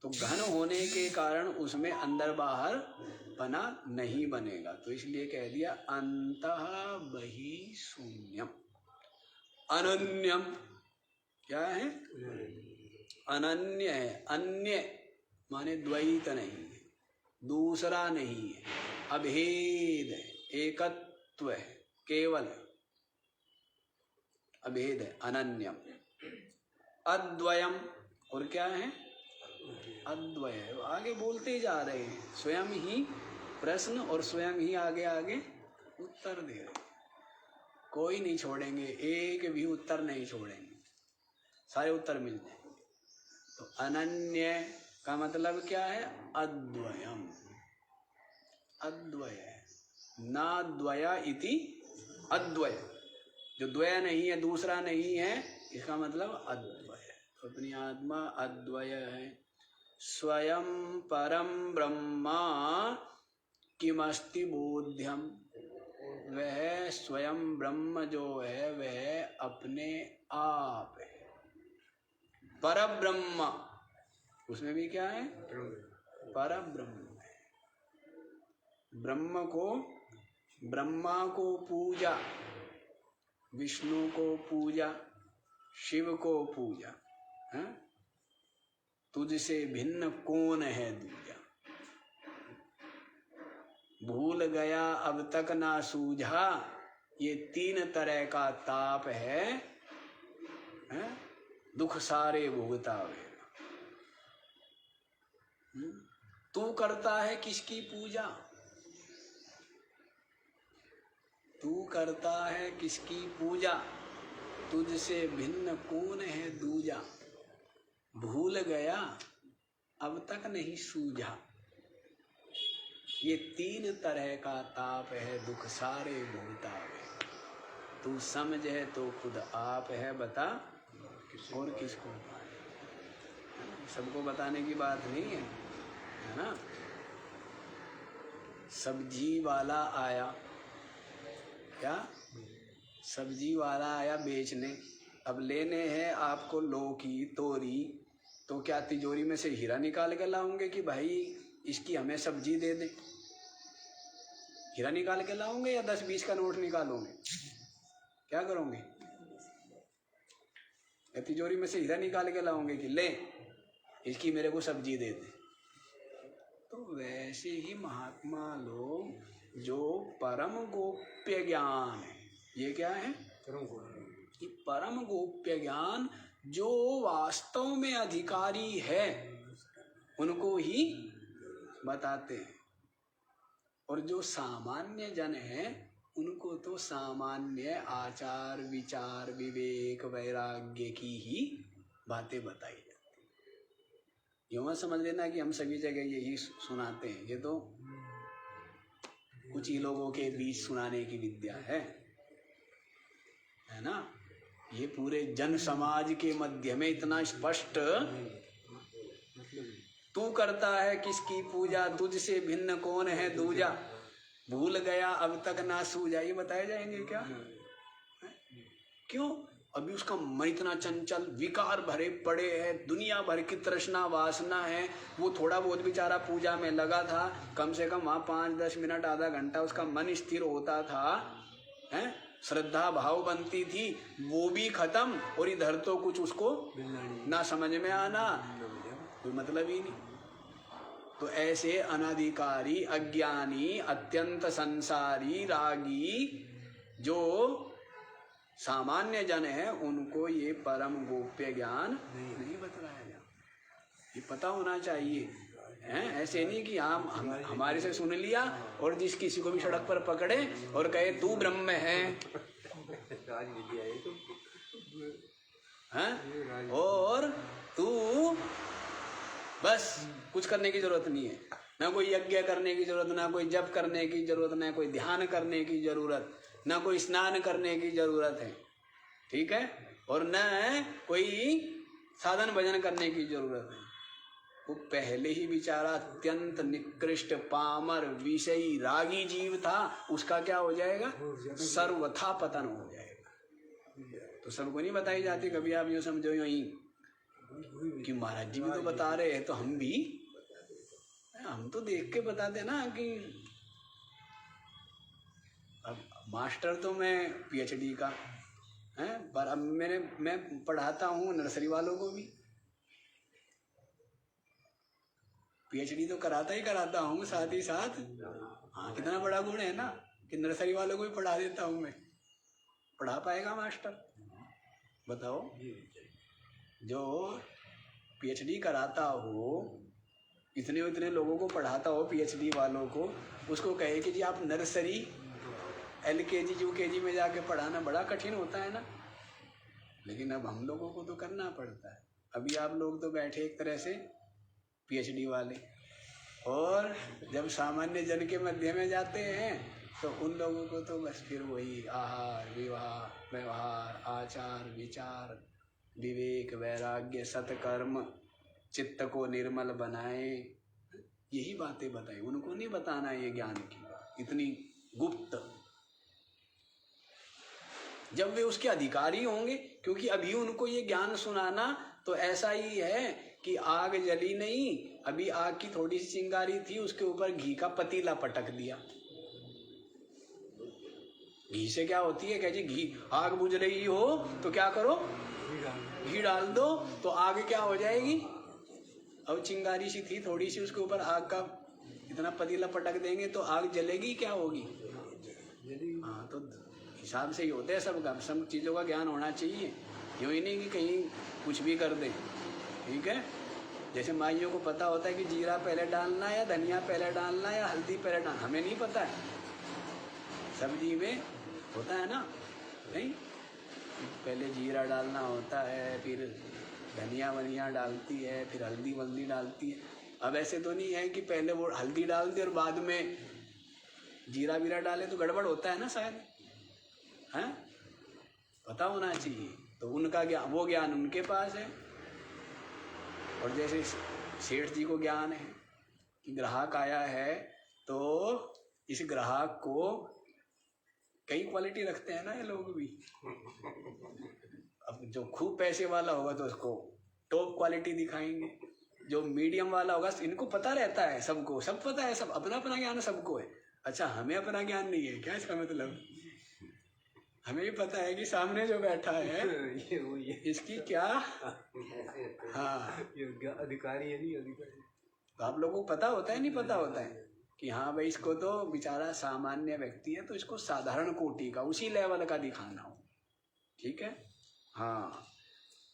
तो घन होने के कारण उसमें अंदर बाहर बना नहीं बनेगा, तो इसलिए कह दिया अंतः बहि शून्यम। अनन्यम क्या है, अनन्य है। अन्य माने द्वैत नहीं है, दूसरा नहीं है, अभेद है, एकत्व है, केवल अभेद है, अनन्यम। अद्वयम, और क्या है, अद्वय। आगे बोलते ही जा रहे हैं, स्वयं ही प्रश्न और स्वयं ही आगे आगे उत्तर दे रहे। कोई नहीं छोड़ेंगे, एक भी उत्तर नहीं छोड़ेंगे, सारे उत्तर मिल जाएंगे। तो अनन्य का मतलब क्या है, अद्वयम, अद्वय, ना द्वया इति अद्वय, जो द्वय नहीं है, दूसरा नहीं है, इसका मतलब अद्वय। तो अपनी आत्मा अद्वय है। स्वयं परम ब्रह्मा किमस्ति बोध्यम, वह स्वयं ब्रह्म जो है वह अपने आप है। परब्रह्म, उसमें भी क्या है, परब्रह्म है। ब्रह्म को, ब्रह्मा को पूजा, विष्णु को पूजा, शिव को पूजा, है? तुझसे भिन्न कौन है दूजा, भूल गया अब तक ना सूझा, ये तीन तरह का ताप है, दुख सारे भुगतावेगा। तू करता है किसकी पूजा, तू करता है किसकी पूजा, तुझसे भिन्न कौन है दूजा, भूल गया अब तक नहीं सूझा, ये तीन तरह का ताप है, दुख सारे भुगतावे। तू समझ है तो खुद आप है, बता और किसको बताए। सबको बताने की बात नहीं है, है ना। सब्जी वाला आया, क्या, सब्जी वाला आया बेचने, अब लेने हैं आपको लौकी तोरी, तो क्या तिजोरी में से हीरा निकाल के लाओगे कि भाई इसकी हमें सब्जी दे दे, हीरा निकाल के लाओगे या 10-20 का नोट निकालोगे, क्या करोगे, या तिजोरी में से हीरा निकाल के लाओगे कि ले इसकी मेरे को सब्जी दे दे। तो वैसे ही महात्मा लोग जो परम गोप्य ज्ञान है, ये क्या है, परम गोप्य ज्ञान जो वास्तव में अधिकारी है उनको ही बताते हैं, और जो सामान्य जन है उनको तो सामान्य आचार विचार विवेक वैराग्य की ही बातें बताई जाती। यूँ मत समझ लेना कि हम सभी जगह यही सुनाते हैं। ये तो कुछ ही लोगों के बीच सुनाने की विद्या है ना। ये पूरे जन समाज के मध्य में इतना स्पष्ट, तू करता है किसकी पूजा, तुझसे भिन्न कौन है दूजा, भूल गया अब तक ना सूझा, ये बताए जाएंगे क्या? क्यों? अभी उसका मन इतना चंचल, विकार भरे पड़े है, दुनिया भर की तृष्णा वासना है। वो थोड़ा बहुत बेचारा पूजा में लगा था, कम से कम वहाँ 5-10 मिनट आधा घंटा उसका मन स्थिर होता था, है, श्रद्धा भाव बनती थी, वो भी खत्म। और इधर तो कुछ उसको ना समझ में आना, कोई मतलब ही नहीं। तो ऐसे अनधिकारी, अज्ञानी, अत्यंत संसारी, रागी जो सामान्य जन है, उनको ये परम गोप्य ज्ञान नहीं बतलाया जा। ये पता होना चाहिए, हैं? ऐसे नहीं कि हम हमारे से सुन लिया और जिस किसी को भी सड़क पर पकड़े और कहे तू ब्रह्म है, हैं? और तू बस कुछ करने की जरूरत नहीं है, ना कोई यज्ञ करने की जरूरत, ना कोई जप करने की जरूरत, ना कोई ध्यान करने की जरूरत, ना कोई स्नान करने की जरूरत है, ठीक है, और न कोई साधन भजन करने की जरूरत है। वो पहले ही बेचारा अत्यंत निकृष्ट, पामर, विषयी, रागी जीव था, उसका क्या हो जाएगा? सर्वथा पतन हो जाएगा। तो सबको नहीं बताई जाती, कभी आप यूँ समझो यूँ ही कि महाराज जी भी तो बता रहे हैं तो हम तो देख के बताते ना कि अब मास्टर तो मैं पीएचडी का है, पर अब मैं पढ़ाता हूँ नर्सरी वालों को भी, पीएचडी तो कराता ही कराता हूँ साथ ही साथ। हाँ, कितना बड़ा गुण है ना कि नर्सरी वालों को भी पढ़ा देता हूँ मैं। पढ़ा पाएगा मास्टर? बताओ। जो पीएचडी कराता हो, इतने लोगों को पढ़ाता हो, पीएचडी वालों को, उसको कहे कि जी आप नर्सरी, एलकेजी, यूकेजी में जाके पढ़ाना बड़ा कठिन होता है ना। लेकिन अब हम लोगों को तो करना पड़ता है। अभी आप लोग तो बैठे एक तरह से पीएचडी वाले, और जब सामान्य जन के मध्य में जाते हैं तो उन लोगों को तो बस फिर वही आहार, विवाह, व्यवहार, आचार, विचार, विवेक, वैराग्य, सत्कर्म, चित्त को निर्मल बनाए, यही बातें बताई। उनको नहीं बताना ये ज्ञान की बात इतनी गुप्त, जब वे उसके अधिकारी होंगे। क्योंकि अभी उनको ये ज्ञान सुनाना तो ऐसा ही है कि आग जली नहीं, अभी आग की थोड़ी सी चिंगारी थी, उसके ऊपर घी का पतीला पटक दिया। घी से क्या होती है? कह जी घी, आग बुझ रही हो तो क्या करो? घी डाल दो, तो आग क्या हो जाएगी? अब चिंगारी सी थी थोड़ी सी, उसके ऊपर आग का इतना पतीला पटक देंगे तो आग जलेगी, क्या होगी? हाँ, तो हिसाब से ही होता है सब चीज़ों का ज्ञान होना चाहिए। यूँ ही नहीं कि कहीं कुछ भी कर दे, ठीक है। जैसे माइयों को पता होता है कि जीरा पहले डालना है या धनिया पहले डालना है या हल्दी पहले डालना, हमें नहीं पता है। सब्जी में होता है ना, नहीं, पहले जीरा डालना होता है, फिर धनिया वनिया डालती है, फिर हल्दी वल्दी डालती है। अब ऐसे तो नहीं है कि पहले वो हल्दी डाल दी और बाद में जीरा वीरा डाले, तो गड़बड़ होता है ना शायद, हैं? पता होना चाहिए। तो उनका ज्ञान, वो ज्ञान उनके पास है। और जैसे सेठ जी को ज्ञान है कि ग्राहक आया है तो इस ग्राहक को, कई क्वालिटी रखते हैं ना ये लोग भी। अब जो खूब पैसे वाला होगा तो उसको टॉप क्वालिटी दिखाएंगे, जो मीडियम वाला होगा, इनको पता रहता है, सबको सब पता है, सब अपना अपना ज्ञान सबको है। अच्छा, हमें अपना ज्ञान नहीं है क्या? इसका मतलब हमें भी पता है कि सामने जो बैठा है इसकी क्या, हाँ, अधिकारी है, नहीं अधिकारी। तो आप लोगों को पता होता है, नहीं पता होता है कि हाँ भाई इसको तो बेचारा सामान्य व्यक्ति है, तो इसको साधारण कोटि का, उसी लेवल का दिखाना हो, ठीक है। हाँ,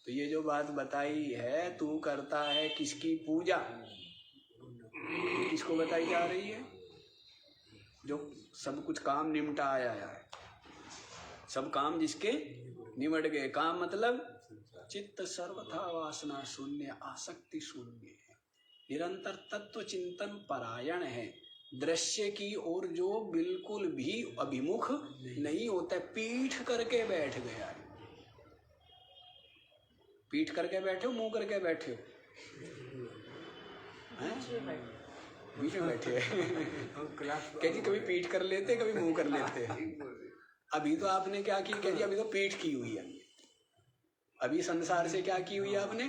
तो ये जो बात बताई है, तू करता है किसकी पूजा, किसको बताई जा रही है? जो सब कुछ काम निमटा आया है, सब काम जिसके निमट गए। काम मतलब चित्त सर्वथा वासना शून्य, आसक्ति शून्य है। निरंतर तत्व चिंतन परायण है, दृश्य की ओर जो बिल्कुल भी अभिमुख नहीं होता, पीठ करके बैठ गया है। पीठ करके बैठे हो, मुंह करके बैठे हो? बीच में बैठे कह जी कभी पीठ कर लेते, कभी मुंह कर लेते। अभी तो आपने क्या की, कह जी अभी तो पीठ की हुई है। अभी संसार से क्या की हुई है आपने,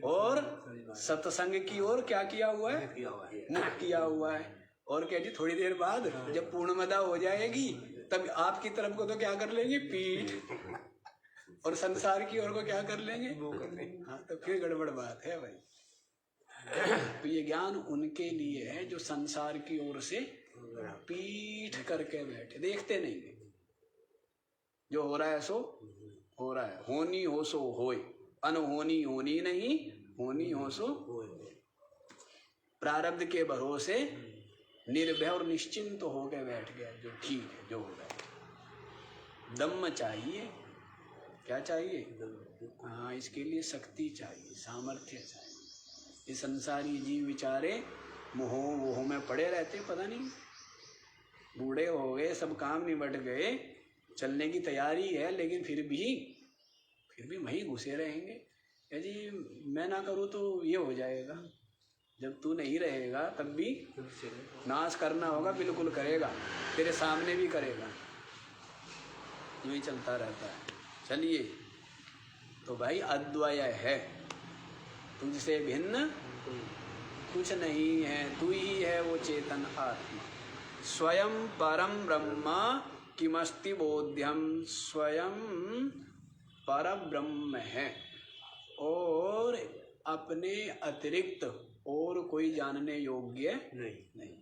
और सत्संग की ओर क्या किया हुआ है, मुख किया हुआ है। और कह जी थोड़ी देर बाद जब पूर्णमदा हो जाएगी तब आपकी तरफ को तो क्या कर लेंगे, पीठ, और संसार की ओर को क्या कर लेंगे, हाँ, तो फिर गड़बड़ बात है भाई। तो ये ज्ञान उनके लिए है जो संसार की ओर से पीठ करके बैठे, देखते नहीं है। जो हो रहा है सो हो रहा है, होनी हो सो होए, अनहोनी होनी नहीं, होनी हो सो प्रारब्ध के भरोसे निर्भय और निश्चिंत तो होकर बैठ गया, जो ठीक है, जो हो रहा है। दम चाहिए, क्या चाहिए, हाँ, इसके लिए शक्ति चाहिए, सामर्थ्य चाहिए। ये संसारी जीव विचारे मोह वोह में पड़े रहते, पता नहीं बूढ़े हो गए, सब काम निबट गए, चलने की तैयारी है, लेकिन फिर भी वहीं घुसे रहेंगे। यदि मैं ना करूँ तो ये हो जाएगा, जब तू नहीं रहेगा तब भी नाश करना होगा, बिल्कुल करेगा, तेरे सामने भी करेगा, यूँ ही चलता रहता है। चलिए, तो भाई अद्वय है, तुझसे भिन्न कुछ नहीं है, तू ही है वो चेतन आत्मा। स्वयं परम ब्रह्म किमस्ति बोध्यम, स्वयं पर ब्रह्म है और अपने अतिरिक्त और कोई जानने योग्य नहीं।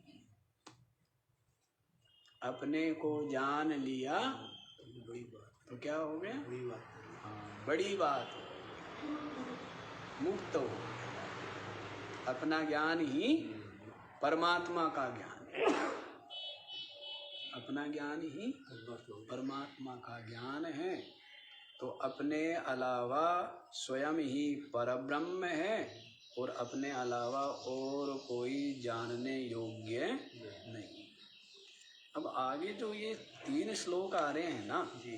अपने को जान लिया तो क्या हो गया, हाँ, बड़ी बात, मुक्त हो। अपना ज्ञान ही परमात्मा का ज्ञान है, अपना ज्ञान ही परमात्मा का ज्ञान है। तो अपने अलावा स्वयं ही परब्रह्म है और अपने अलावा और कोई जानने योग्य नहीं। अब आगे जो ये 3 श्लोक आ रहे हैं ना जी,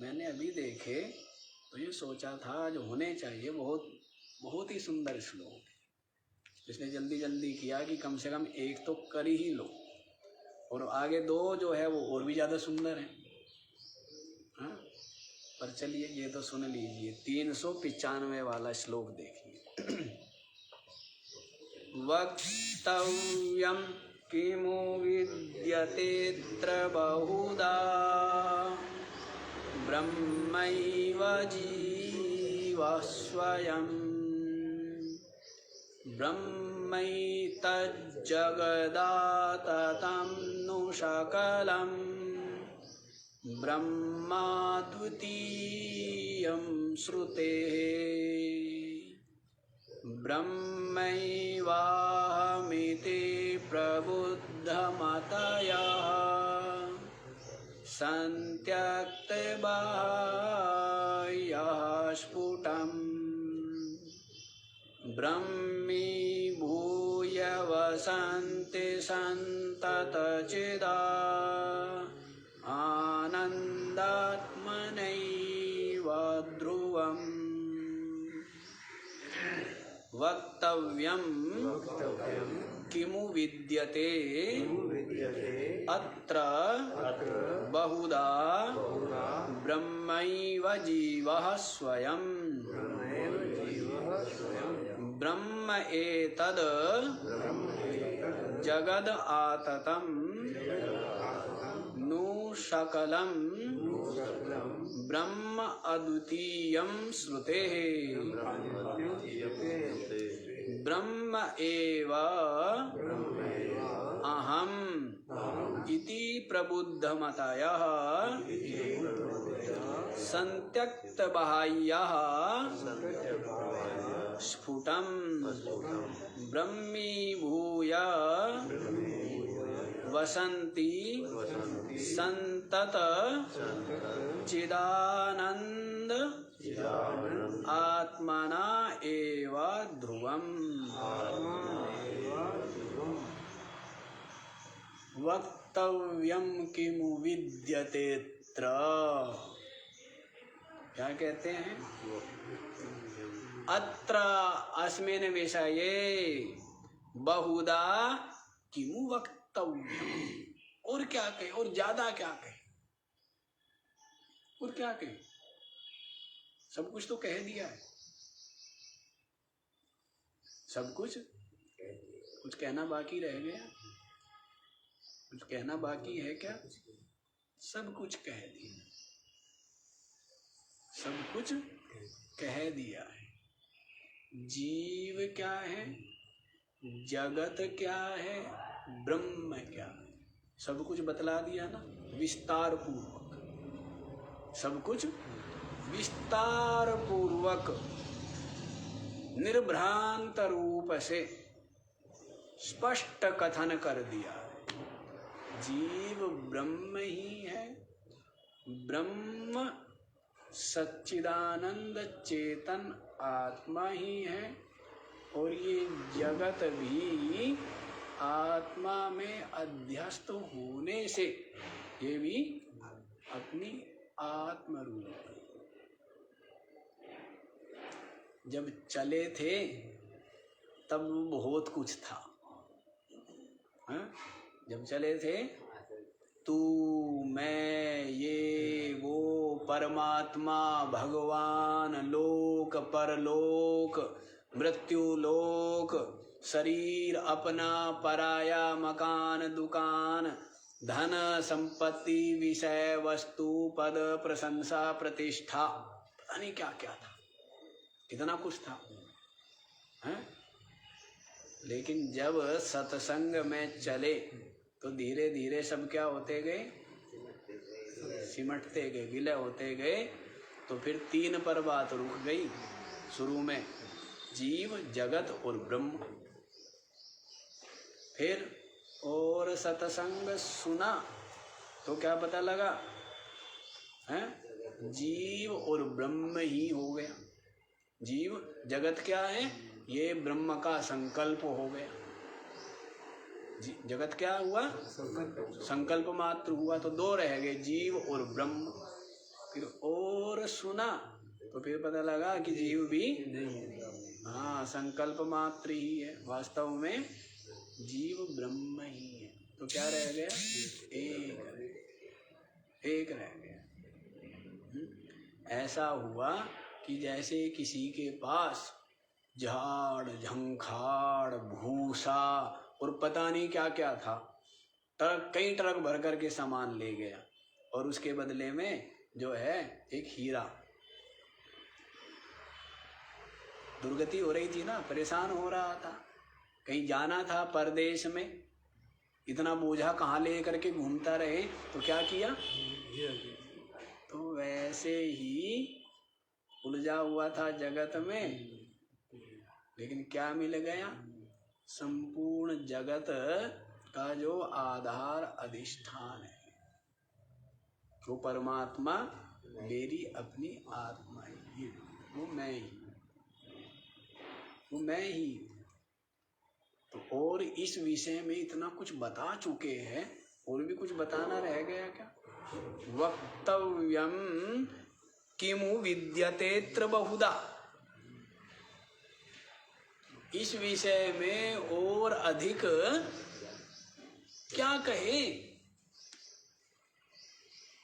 मैंने अभी देखे तो ये सोचा था जो होने चाहिए, बहुत ही सुंदर श्लोक। इसने जल्दी जल्दी किया कि कम से कम एक तो कर ही लो, और आगे 2 जो है वो और भी ज़्यादा सुंदर हैं। हाँ, पर चलिए ये तो सुन लीजिए। 395 वाला श्लोक देखिए। वक्तव्यं किमु विद्यतेऽत्र बहुधा, ब्रह्मैव जीवः स्वयं, ब्रह्मैतज्जगदाततं नु सकलं, ब्रह्माद्वितीयं श्रुतेः, ब्रह्मैवाहमिति प्रबुद्धमतयः, सन्त्यक्तबाह्यः स्फुटम्, ब्रह्मीभूय वसन्ति सन्ततचिदा, आनन्दात्मनैव ध्रुवम्। वक्तव्यं किमु विद्यते अत्र बहुधा, ब्रह्मैव जीवः स्वयं, ब्रह्म एतद् जगद आततं नु सकलं, ब्रह्म अद्वितीयं श्रुतेः, ब्रह्म एव अहम् इति प्रबुद्धमतयः, सन्त्यक्तबाह्यः स्फुटं, ब्रह्मीभूय वसन्ति सन्तत चिदानन्द आत्मना एव ध्रुवम् वक्तव्यम किमु विद्यतेऽत्र। क्या कहते हैं? अत्र अस्मिन् विषये बहुधा किमु वक्तव्यम। और क्या कहे, और ज्यादा क्या कहे, और क्या कहे? सब कुछ तो कह दिया है, सब कुछ कहना बाकी रह गया? कुछ कहना बाकी है क्या? सब कुछ कह दिया, सब कुछ कह दिया है। जीव क्या है, जगत क्या है, ब्रह्म क्या है, सब कुछ बतला दिया ना विस्तार पूर्वक। सब कुछ विस्तार पूर्वक निर्भ्रांत रूप से स्पष्ट कथन कर दिया। जीव ब्रह्म ही है, ब्रह्म सच्चिदानंद चेतन आत्मा ही है, और ये जगत भी आत्मा में अध्यस्त होने से ये भी अपनी आत्म रूप है। जब चले थे तब बहुत कुछ था, हाँ? जब चले थे तू मैं ये वो परमात्मा भगवान लोक परलोक मृत्यु लोक शरीर अपना पराया मकान दुकान धन संपत्ति विषय वस्तु पद प्रशंसा प्रतिष्ठा, पता नहीं क्या क्या था, कितना कुछ था, है? लेकिन जब सत्संग में चले तो धीरे धीरे सब क्या होते गए, सिमटते गए, विलय होते गए। तो फिर तीन पर बात रुक गई शुरू में, जीव जगत और ब्रह्म। फिर और सत्संग सुना तो क्या पता लगा, है? जीव और ब्रह्म ही हो गया। जीव जगत क्या है, ये ब्रह्म का संकल्प हो गया। जगत क्या हुआ, संकल्प मात्र हुआ, तो दो रह गए, जीव और ब्रह्म। फिर और सुना तो फिर पता लगा कि जीव भी हाँ संकल्प मात्र ही है, वास्तव में जीव ब्रह्म ही है। तो क्या रह गया, एक रह गया। ऐसा हुआ कि जैसे किसी के पास झाड़ झंखाड़ भूसा और पता नहीं क्या क्या था, ट्रक कई ट्रक भर करके सामान ले गया, और उसके बदले में जो है एक हीरा। दुर्गति हो रही थी ना, परेशान हो रहा था, कहीं जाना था परदेश में, इतना बोझा कहाँ ले करके घूमता रहे, तो क्या किया, तो वैसे ही उलझा हुआ था जगत में, लेकिन क्या मिल गया, संपूर्ण जगत का जो आधार अधिष्ठान है वो परमात्मा मेरी अपनी आत्मा ही है, वो मैं ही, वो मैं ही। तो और इस विषय में इतना कुछ बता चुके हैं, और भी कुछ बताना रह गया क्या? वक्तव्यम किमु विद्यतेऽत्र बहुधा। इस विषय में और अधिक क्या कहे।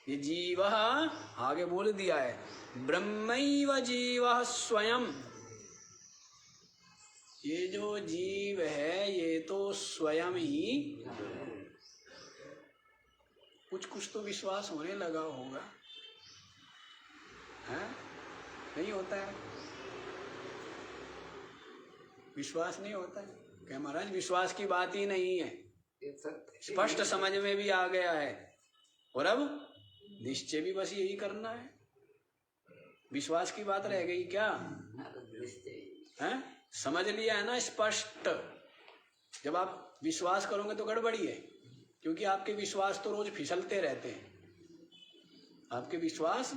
ये जीव आगे बोल दिया है, ब्रह्मैव जीवः स्वयं। ये जो जीव है ये तो स्वयं ही, कुछ तो विश्वास होने लगा होगा, है? नहीं होता है, विश्वास नहीं होता है क्या महाराज? विश्वास की बात ही नहीं है, स्पष्ट समझ में भी आ गया है, और अब निश्चय भी बस यही करना है। विश्वास की बात रह गई क्या? है? समझ लिया है ना स्पष्ट। जब आप विश्वास करोगे तो गड़बड़ी है, क्योंकि आपके विश्वास तो रोज फिसलते रहते हैं, आपके विश्वास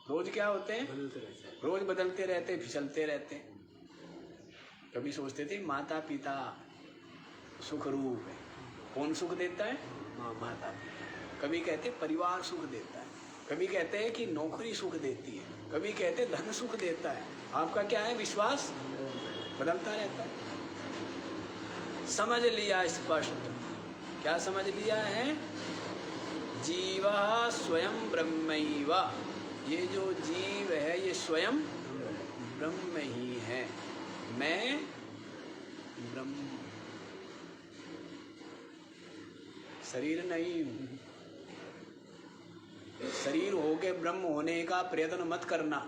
रोज क्या होते हैं? बदलते रहते हैं। रोज बदलते रहते, फिसलते रहते हैं। कभी सोचते थे माता पिता सुख रूप है, कौन सुख देता है? माता पिता। कभी कहते परिवार सुख देता है, कभी कहते हैं कि नौकरी सुख देती है, कभी कहते धन सुख देता है। आपका क्या है विश्वास? बदलता रहता है। समझ लिया स्पष्ट। क्या समझ लिया है? जीवः स्वयं ब्रह्मैव। ये जो जीव है ये स्वयं ब्रह्म ही है। मैं ब्रह्म, शरीर नहीं हूं। शरीर होके ब्रह्म होने का प्रयत्न मत करना,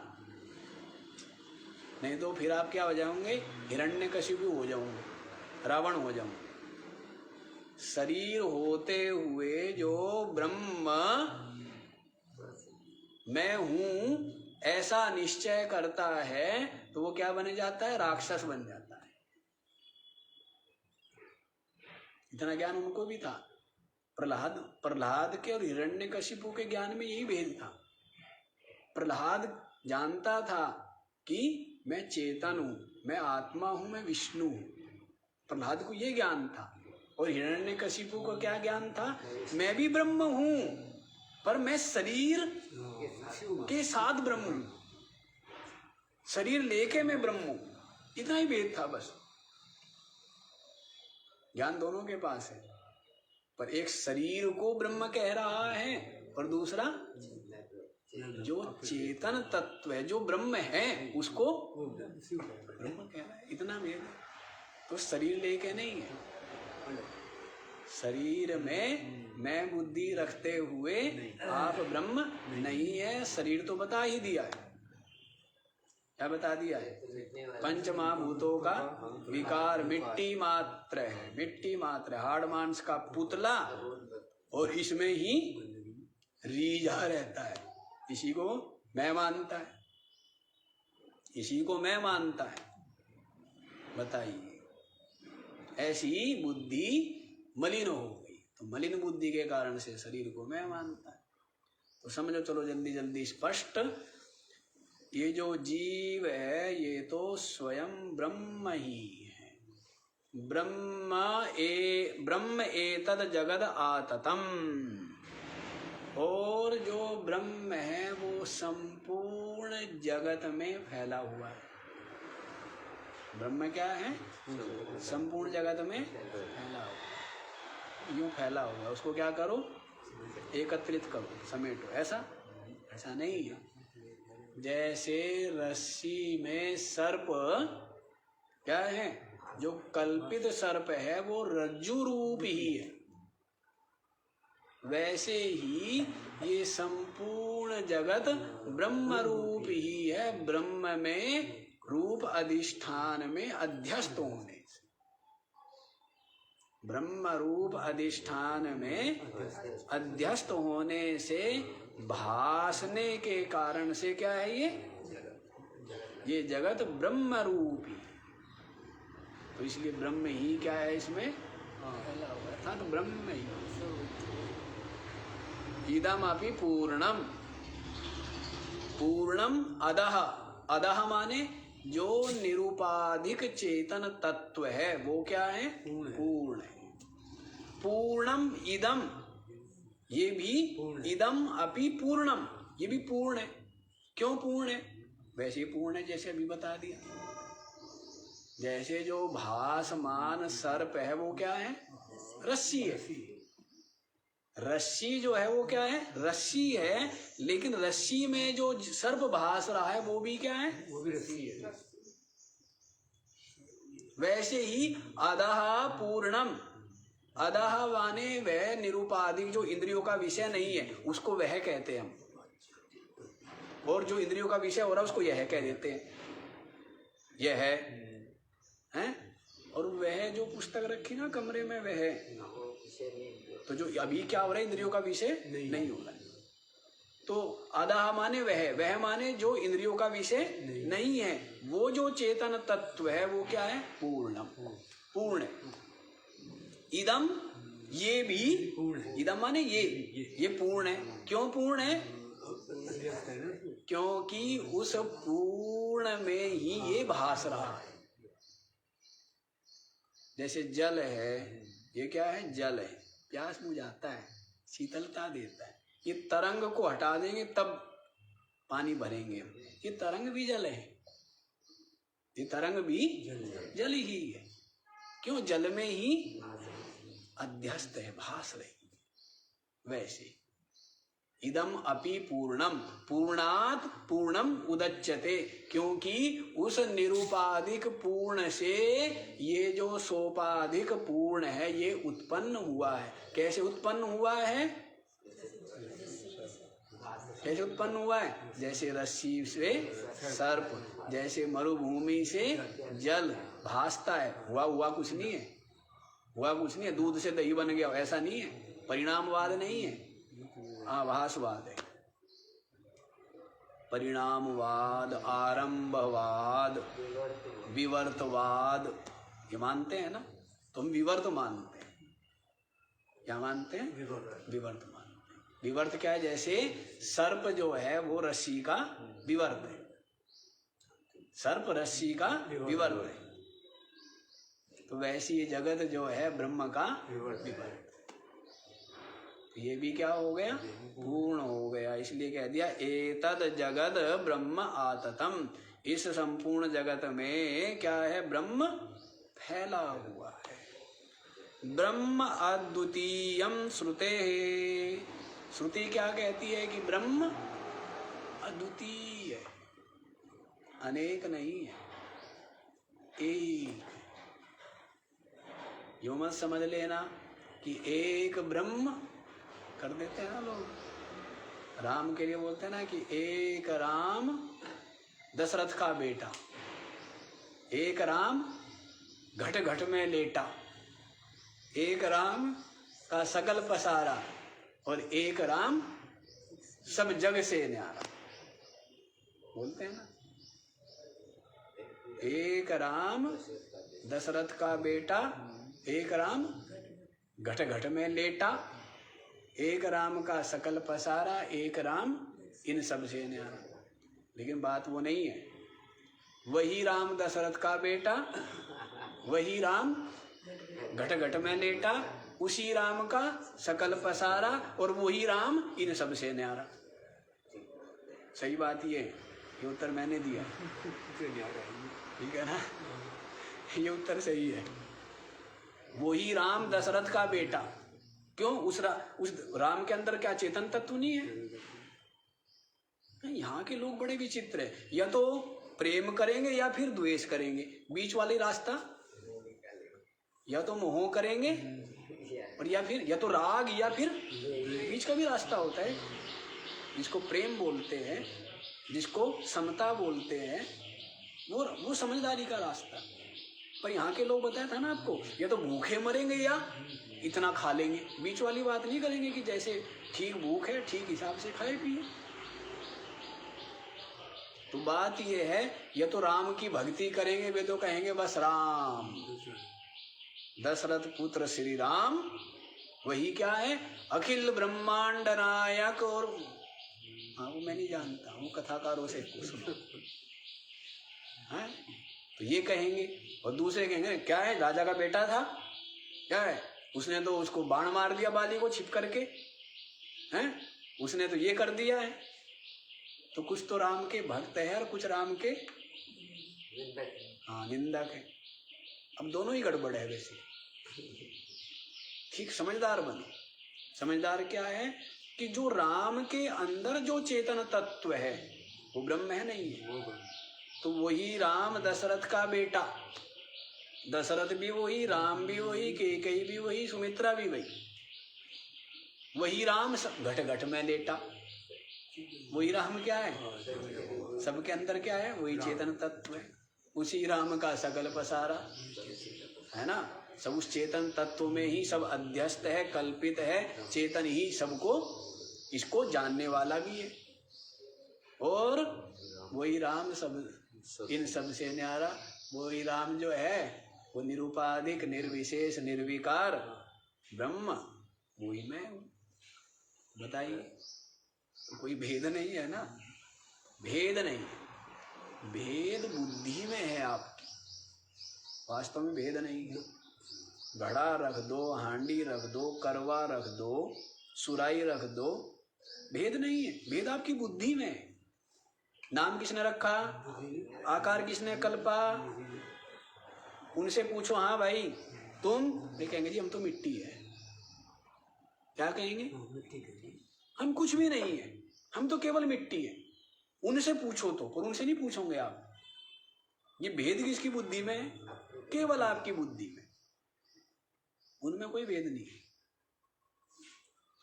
नहीं तो फिर आप क्या हो जाओगे? हिरण्यकशिपु हो जाओगे, रावण हो जाओगे। शरीर होते हुए जो ब्रह्म मैं हूं ऐसा निश्चय करता है तो वो क्या बन जाता है? राक्षस बन जाता है। इतना ज्ञान उनको भी था। प्रहलाद के और हिरण्यकशिपु के ज्ञान में यही भेद था। प्रहलाद जानता था कि मैं चेतन हूं, मैं आत्मा हूं, मैं विष्णु हूं। प्रहलाद को ये ज्ञान था। और हिरण्यकशिपु को क्या ज्ञान था? मैं भी ब्रह्म हूं, पर मैं शरीर के साथ ब्रह्म हूं, शरीर लेके मैं ब्रह्म हूं। इतना ही भेद था बस। ज्ञान दोनों के पास है, पर एक शरीर को ब्रह्म कह रहा है और दूसरा जो चेतन तत्व है, जो ब्रह्म है, उसको ब्रह्म कह रहा है। इतना भेद है। तो शरीर लेके नहीं है। शरीर में मैं बुद्धि रखते हुए आप ब्रह्म नहीं है। शरीर तो बता ही दिया है। क्या बता दिया है? पंच महाभूतों का विकार मिट्टी मात्र है, मिट्टी मात्र, हाड़ मांस का पुतला, और इसमें ही रीझा रहता है। इसी को मैं मानता है, इसी को मैं मानता है। बताइए, ऐसी बुद्धि मलिन हो गई। तो मलिन बुद्धि के कारण से शरीर को मैं मानता है। तो समझो, चलो जल्दी जल्दी स्पष्ट। ये जो जीव है ये तो स्वयं ब्रह्म ही है। ब्रह्म एतद जगद आततम। और जो ब्रह्म है वो संपूर्ण जगत में फैला हुआ है। ब्रह्म क्या है? संपूर्ण जगत में फैला हुआ। यूं फैला हुआ, उसको क्या करो? एकत्रित करो, समेटो। ऐसा नहीं है। जैसे रस्सी में सर्प क्या है? जो कल्पित सर्प है वो रज्जु रूप ही है। वैसे ही ये संपूर्ण जगत ब्रह्म रूप ही है। ब्रह्म में रूप अधिष्ठान में अध्यस्त होने से, ब्रह्म रूप अधिष्ठान में अध्यस्त होने से भासने के कारण से क्या है? ये जगत ब्रह्म रूप ही। तो इसलिए ब्रह्म ही क्या है? इसमें फैला हुआ था। तो ब्रह्म ही इदम अपि पूर्णम। पूर्णम अदह। अदह माने जो निरुपाधिक चेतन तत्व है वो क्या है? पूर्ण है। पूर्णम इदम, ये भी इदम अपि पूर्णम, ये भी पूर्ण है। क्यों पूर्ण है? वैसे ही पूर्ण है जैसे अभी बता दिया। जैसे जो भासमान सर्प है वो क्या है? रस्सी है। रस्सी जो है वो क्या है? रस्सी है। लेकिन रस्सी में जो सर्प भास रहा है वो भी क्या है? वो भी रस्सी है। वैसे ही अदह पूर्णम। अदह माने वह निरुपाधिक, जो इंद्रियों का विषय नहीं है उसको वह कहते हैं हम, और जो इंद्रियों का विषय हो रहा है उसको यह कह देते हैं। यह है। और वह जो पुस्तक रखी ना कमरे में, वह तो जो अभी क्या हो रहा है? इंद्रियों का विषय नहीं हो रहा है। तो अदह माने वह माने जो इंद्रियों का विषय नहीं है। वो जो चेतन तत्व है वो क्या है? पूर्णम, पूर्ण है। इदम, ये भी पूर्ण है। इदम माने ये पूर्ण है। क्यों पूर्ण है? अध्यस्त है ना उसमें। क्योंकि उस पूर्ण में ही ये भास रहा है। जैसे जल है, ये क्या है? जल है, प्यास बुझाता है, शीतलता देता है। ये तरंग को हटा देंगे तब पानी भरेंगे हम। ये तरंग भी जल है, ये तरंग भी जल ही है। क्यों? जल में ही अध्यस्त है, भास रही। वैसे इदम अपि पूर्णम पूर्णात पूर्णम उदच्यते, क्योंकि उस निरूपाधिक पूर्ण से ये जो सोपाधिक पूर्ण है ये उत्पन्न हुआ है। कैसे उत्पन्न हुआ है? कैसे उत्पन्न हुआ है? जैसे रस्सी से सर्प, जैसे मरुभूमि से जल भासता है। हुआ कुछ नहीं है, हुआ कुछ नहीं है। दूध से दही बन गया, ऐसा नहीं है। परिणामवाद नहीं है, आभासवाद है। परिणामवाद, आरंभवाद, विवर्तवाद, ये मानते हैं ना? तुम विवर्त मानते हैं। क्या मानते हैं? विवर्त मानते हैं। विवर्त क्या है? जैसे सर्प जो है वो रस्सी का विवर्त है, सर्प रस्सी का विवर्त है। तो वैसे ये जगत जो है ब्रह्म का विवर्त। ये भी क्या हो गया? पूर्ण हो गया। इसलिए कह दिया एतद जगत ब्रह्म आततम। इस संपूर्ण जगत में क्या है? ब्रह्म फैला हुआ है। ब्रह्म अद्वितीयम श्रुते। श्रुति क्या कहती है? कि ब्रह्म अद्वितीय है, अनेक नहीं है, एक। यो मत समझ लेना कि एक ब्रह्म कर देते हैं ना लोग, राम के लिए बोलते हैं ना कि एक राम दशरथ का बेटा, एक राम घट घट में लेटा, एक राम का सकल पसारा, और एक राम सब जग से न्यारा। बोलते हैं ना, एक राम दशरथ का बेटा, एक राम घट घट में लेटा, एक राम का सकल पसारा, एक राम इन सब से न्यारा। लेकिन बात वो नहीं है। वही राम दशरथ का बेटा, वही राम घट घट में लेटा, उसी राम का सकल पसारा, और वही राम इन सब से न्यारा। सही बात ये उत्तर मैंने दिया, ठीक है ना? ये उत्तर सही है। वही राम दशरथ का बेटा। क्यों? उस राम के अंदर क्या चेतन तत्व नहीं है? यहाँ के लोग बड़े विचित्र है, या तो प्रेम करेंगे या फिर द्वेष करेंगे, बीच वाली रास्ता या तो मोह करेंगे और या तो राग, या फिर बीच का भी रास्ता होता है जिसको प्रेम बोलते हैं, जिसको समता बोलते हैं, वो समझदारी का रास्ता। पर यहाँ के लोग बताया था ना आपको, या तो भूखे मरेंगे या इतना खा लेंगे, बीच वाली बात नहीं करेंगे कि जैसे ठीक भूख है ठीक हिसाब से खाए पिए। तो बात ये है, या तो राम की भक्ति करेंगे, वे तो कहेंगे बस राम, दशरथ पुत्र श्री राम, वही क्या है? अखिल ब्रह्मांड नायक। और हाँ, वो मैं नहीं जानता, वो कथाकारों से सुना है, तो ये कहेंगे। और दूसरे कहेंगे क्या है? राजा का बेटा था, क्या है? उसने तो उसको बाण मार दिया, बाली को छिप करके, हैं? उसने तो ये कर दिया है। तो कुछ तो राम के भक्त है और कुछ राम के निंदक है। अब दोनों ही गड़बड़ है वैसे। ठीक समझदार बनो। समझदार क्या है? कि जो राम के अंदर जो चेतन तत्व है वो ब्रह्म है, नहीं है? तो वही राम दशरथ का बेटा, दशरथ भी वही, राम भी वही, कैकेयी भी वही, सुमित्रा भी वही राम घट घट में लेटा। वही राम क्या है? सबके अंदर क्या है? वही चेतन तत्व है। उसी राम का सकल पसारा है ना। सब उस चेतन तत्व में ही सब अध्यस्त है, कल्पित है। चेतन ही सबको, इसको जानने वाला भी है। और वही राम सब इन सब से न्यारा। वही राम जो है वो निरूपाधिक, निर्विशेष, निर्विकार ब्रह्म, वही मैं हूँ। बताइए। कोई भेद नहीं है ना, भेद नहीं है, भेद बुद्धि में है आपकी, वास्तव में भेद नहीं है। घड़ा रख दो, हांडी रख दो, करवा रख दो, सुराई रख दो, भेद नहीं है, भेद आपकी बुद्धि में है। नाम किसने रखा, आकार किसने कल्पा, उनसे पूछो, हाँ भाई तुम, ये कहेंगे जी हम तो मिट्टी है। क्या कहेंगे, हम कुछ भी नहीं है, हम तो केवल मिट्टी है। उनसे पूछो तो, पर उनसे नहीं पूछोगे आप। ये भेद किसकी बुद्धि में है, केवल आपकी बुद्धि में, उनमें कोई भेद नहीं है,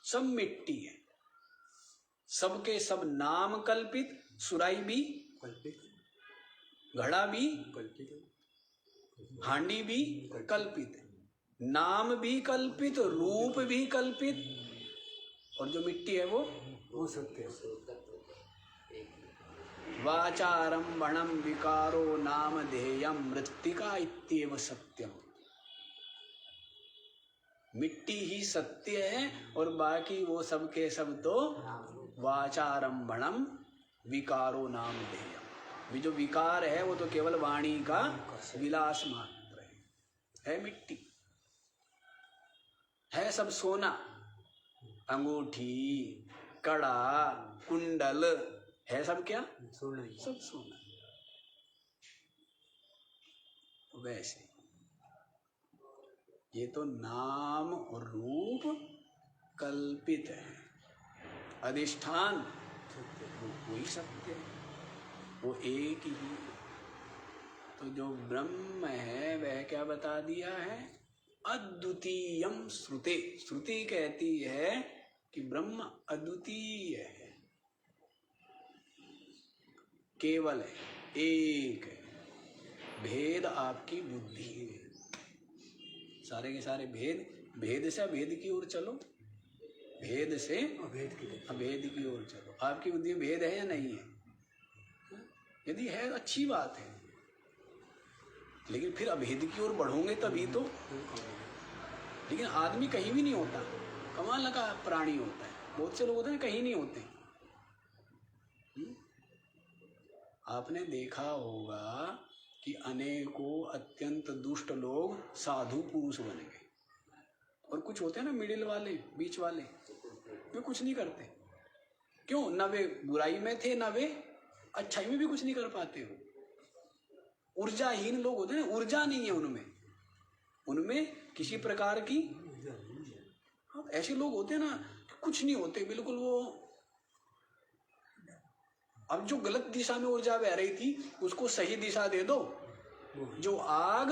सब मिट्टी है, सबके सब नाम कल्पित, सुराई भी कल्पित, घड़ा भी कल्पित, हांडी भी कल्पित, नाम भी कल्पित, रूप भी कल्पित, और जो मिट्टी है वो सत्य है। वाचारंभणम विकारो नाम ध्येयम मृत्तिका इत्येव सत्यम। मिट्टी ही सत्य है और बाकी वो सब के सब तो वाचारंभणम विकारो नाम ध्येयम। जो विकार है वो तो केवल वाणी का विलास मात्र है मिट्टी है, सब सोना, अंगूठी, कड़ा, कुंडल है, सब क्या, सोना, सब सोना। वैसे ये तो नाम और रूप कल्पित है, अधिष्ठान वही सत्य है, वो एक ही। तो जो ब्रह्म है वह क्या बता दिया है, अद्वितीयम श्रुते। श्रुति कहती है कि ब्रह्म अद्वितीय है, केवल है, एक है। भेद आपकी बुद्धि है, सारे के सारे भेद, भेद से अभेद की ओर चलो, भेद से अभेद की ओर चलो। आपकी बुद्धि में भेद है या नहीं है, यदि है अच्छी बात है, लेकिन फिर अभेद की ओर बढ़ोगे तभी तो। लेकिन आदमी कहीं भी नहीं होता, कमाल का प्राणी होता है, बहुत से लोग होते हैं कहीं नहीं होते। आपने देखा होगा कि अनेकों अत्यंत दुष्ट लोग साधु पुरुष बन गए, और कुछ होते हैं ना मिडिल वाले, बीच वाले, वे कुछ नहीं करते। क्यों, ना वे बुराई में थे, ना वे अच्छाई में भी कुछ नहीं कर पाते हो। ऊर्जाहीन लोग होते हैं, ऊर्जा नहीं है उनमें, उनमें किसी प्रकार की, ऐसे लोग होते हैं ना कुछ नहीं होते बिल्कुल। वो अब जो गलत दिशा में ऊर्जा बह रही थी उसको सही दिशा दे दो। जो आग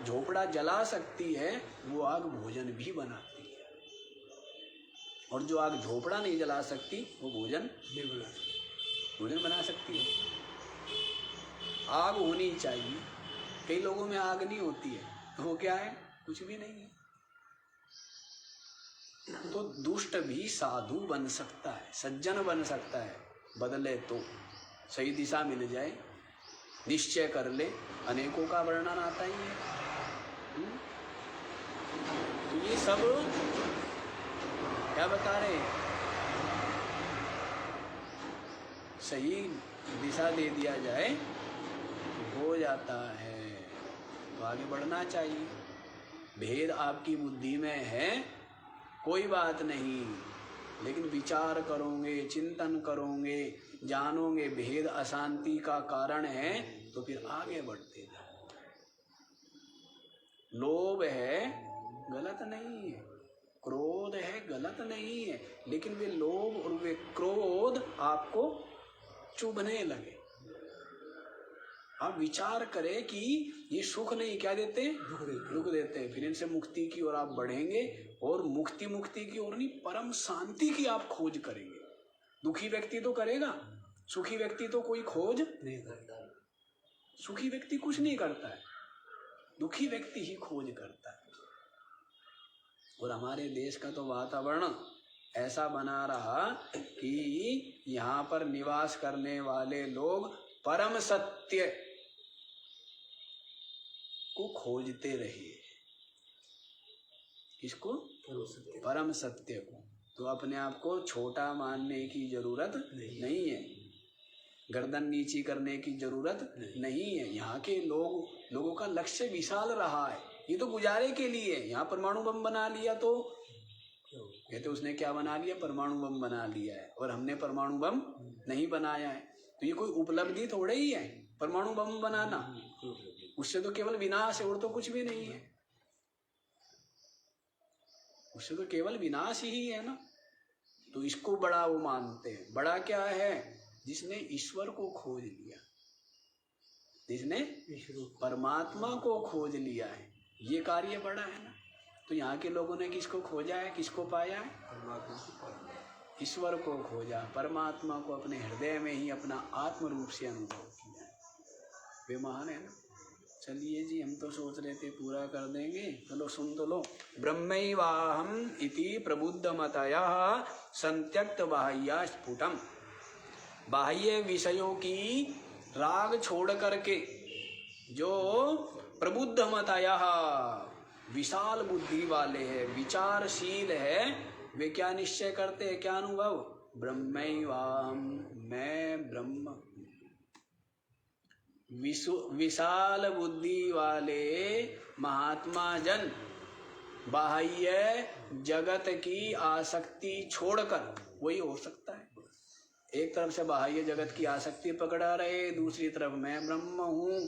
झोपड़ा जला सकती है वो आग भोजन भी बनाती है, और जो आग झोपड़ा नहीं जला सकती वो भोजन बना सकती है। आग होनी चाहिए, कई लोगों में आग नहीं होती है, तो वो क्या है, कुछ भी नहीं है। तो दुष्ट भी साधु बन सकता है, सज्जन बन सकता है, बदले तो, सही दिशा मिल जाए, निश्चय कर ले। अनेकों का वर्णन आता ही है। तो ये सब क्या बता रहे हैं, सही दिशा दे दिया जाए तो हो जाता है, तो आगे बढ़ना चाहिए। भेद आपकी बुद्धि में है, कोई बात नहीं, लेकिन विचार करोगे, चिंतन करोगे, जानोगे भेद अशांति का कारण है, तो फिर आगे बढ़ते जाओ। लोभ है गलत नहीं है, क्रोध है गलत नहीं है, लेकिन वे लोभ और वे क्रोध आपको चुभने लगे। आप विचार करें कि ये सुख नहीं क्या देते, दुख देते हैं, फिर इनसे मुक्ति की ओर आप बढ़ेंगे, और मुक्ति की ओर नहीं, परम शांति की आप खोज करेंगे। दुखी व्यक्ति तो करेगा, सुखी व्यक्ति तो कोई खोज नहीं करता। सुखी व्यक्ति कुछ नहीं करता है, दुखी व्यक्ति ही खोज करता है। और हमारे देश का तो वातावरण ऐसा बना रहा कि यहाँ पर निवास करने वाले लोग परम सत्य को खोजते रहे। किसको, परम सत्य को। तो अपने आप को छोटा मानने की जरूरत नहीं है, गर्दन नीची करने की जरूरत नहीं है। यहाँ के लोगों का लक्ष्य विशाल रहा है। ये तो गुजारे के लिए, यहाँ परमाणु बम बना लिया तो कहते उसने क्या बना लिया, परमाणु बम बना लिया है, और हमने परमाणु बम नहीं बनाया है। तो ये कोई उपलब्धि थोड़े ही है परमाणु बम बनाना, उससे तो केवल विनाश है और तो कुछ भी नहीं है, उससे तो केवल विनाश ही है ना। तो इसको बड़ा वो मानते हैं। बड़ा क्या है, जिसने ईश्वर को खोज लिया, जिसने परमात्मा को खोज लिया है, ये कार्य बड़ा है ना। तो यहाँ के लोगों ने किसको खोजा है, किसको पाया है, ईश्वर को खोजा, परमात्मा को अपने हृदय में ही अपना आत्म रूप से अनुभव किया। वे महान है ना। चलिए जी, हम तो सोच रहे थे पूरा कर देंगे, चलो सुन तो लो। ब्रह्मैवाहम् इति प्रबुद्धमतयः संत्यक्त बाह्या स्फुटम। बाह्य विषयों की राग छोड़ करके जो प्रबुद्धमतयः विशाल बुद्धि वाले हैं, विचारशील है, वे क्या निश्चय करते हैं, क्या अनुभव, ब्रह्मैवाहम्, मैं ब्रह्म। विशाल बुद्धि वाले महात्मा जन बाह्य जगत की आसक्ति छोड़कर, वही हो सकता है। एक तरफ से बाह्य जगत की आसक्ति पकड़ा रहे, दूसरी तरफ मैं ब्रह्म हूँ।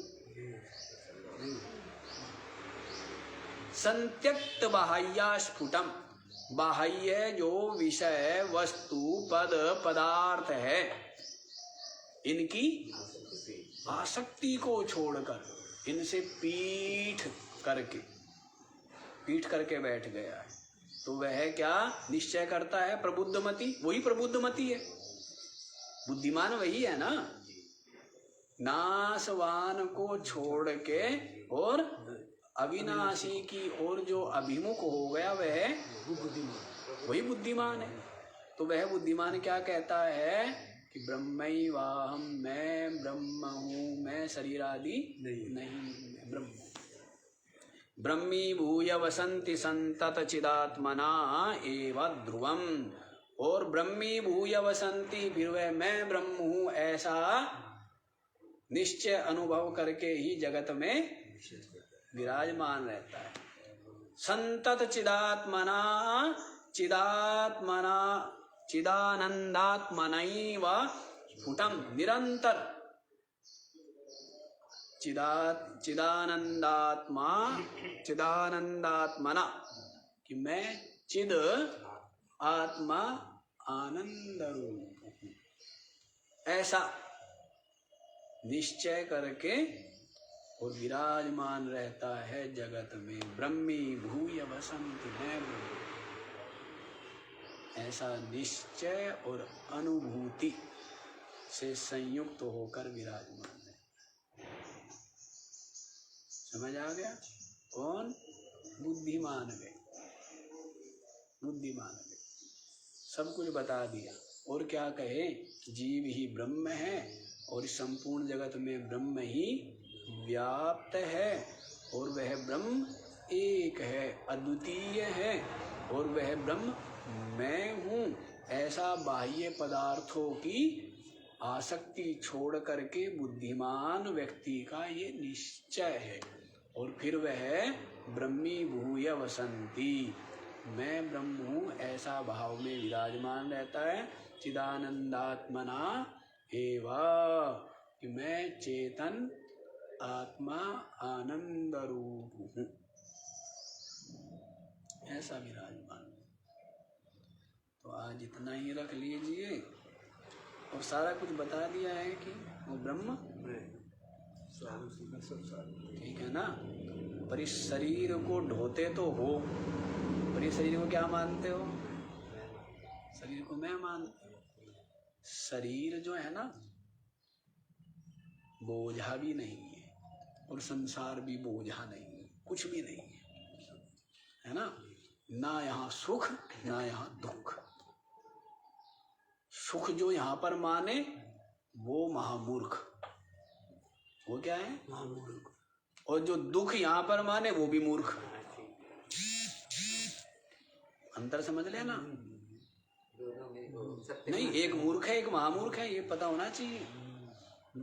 संत्यक्त बाह्या स्फुटम, बाह्य जो विषय वस्तु पद पदार्थ है, इनकी आसक्ति को छोड़कर, इनसे पीठ करके बैठ गया है। तो वह क्या निश्चय करता है, प्रबुद्धमति, वही प्रबुद्धमति है। बुद्धिमान वही है ना। नाशवान को छोड़ के और अविनाशी की ओर जो अभिमुख हो गया, वही बुद्धिमान है। तो वह बुद्धिमान क्या कहता है कि ब्रह्मैवाहम्, मैं ब्रह्म हूँ, मैं शरीर आदि नहीं, ब्रह्म। ब्रह्मी भूय वसंति संतत चिदात्मना एव ध्रुवम, और ब्रह्मी भूय वसंति, फिर वह मैं ब्रह्म हूँ ऐसा निश्चय अनुभव करके ही जगत में विराजमान रहता है। संतत चिदात्मना, चिदानंदात्मनैव स्फुटम, निरंतर चिदानंदात्मना, कि मैं चिद आत्मा आनंद रूप हूँ, ऐसा निश्चय करके और विराजमान रहता है जगत में। ब्रह्मी भूय वसंति, मैं ब्रह्म, ऐसा निश्चय और अनुभूति से संयुक्त होकर विराजमान है। समझ आ गया? कौन? बुद्धिमान गए, बुद्धिमान गए, सब कुछ बता दिया। और क्या कहे, जीव ही ब्रह्म है और इस संपूर्ण जगत में ब्रह्म ही व्याप्त है, और वह ब्रह्म एक है, अद्वितीय है, और वह ब्रह्म मैं हूँ, ऐसा बाह्य पदार्थों की आसक्ति छोड़ करके बुद्धिमान व्यक्ति का ये निश्चय है। और फिर वह ब्रह्मी भूय वसंती, मैं ब्रह्म हूँ ऐसा भाव में विराजमान रहता है। चिदानंदात्मना एवा, कि मैं चेतन आत्मा आनंद रूप हूँ, ऐसा विराजमान। तो आज इतना ही रख लीजिए, और सारा कुछ बता दिया है कि वो ब्रह्म, ठीक है ना। पर इस शरीर को ढोते तो हो, पर इस शरीर को क्या मानते हो? शरीर को मैं मानते हो। शरीर जो है ना, बोझा भी नहीं है, और संसार भी बोझा नहीं है, कुछ भी नहीं है ना। ना यहाँ सुख ना यहाँ दुख। सुख जो यहाँ पर माने वो महामूर्ख, वो क्या है? महामूर्ख। और जो दुख यहाँ पर माने वो भी मूर्ख। अंतर समझ लेना। दोनों में वो सत्य नहीं, एक मूर्ख है एक महामूर्ख है, ये पता होना चाहिए।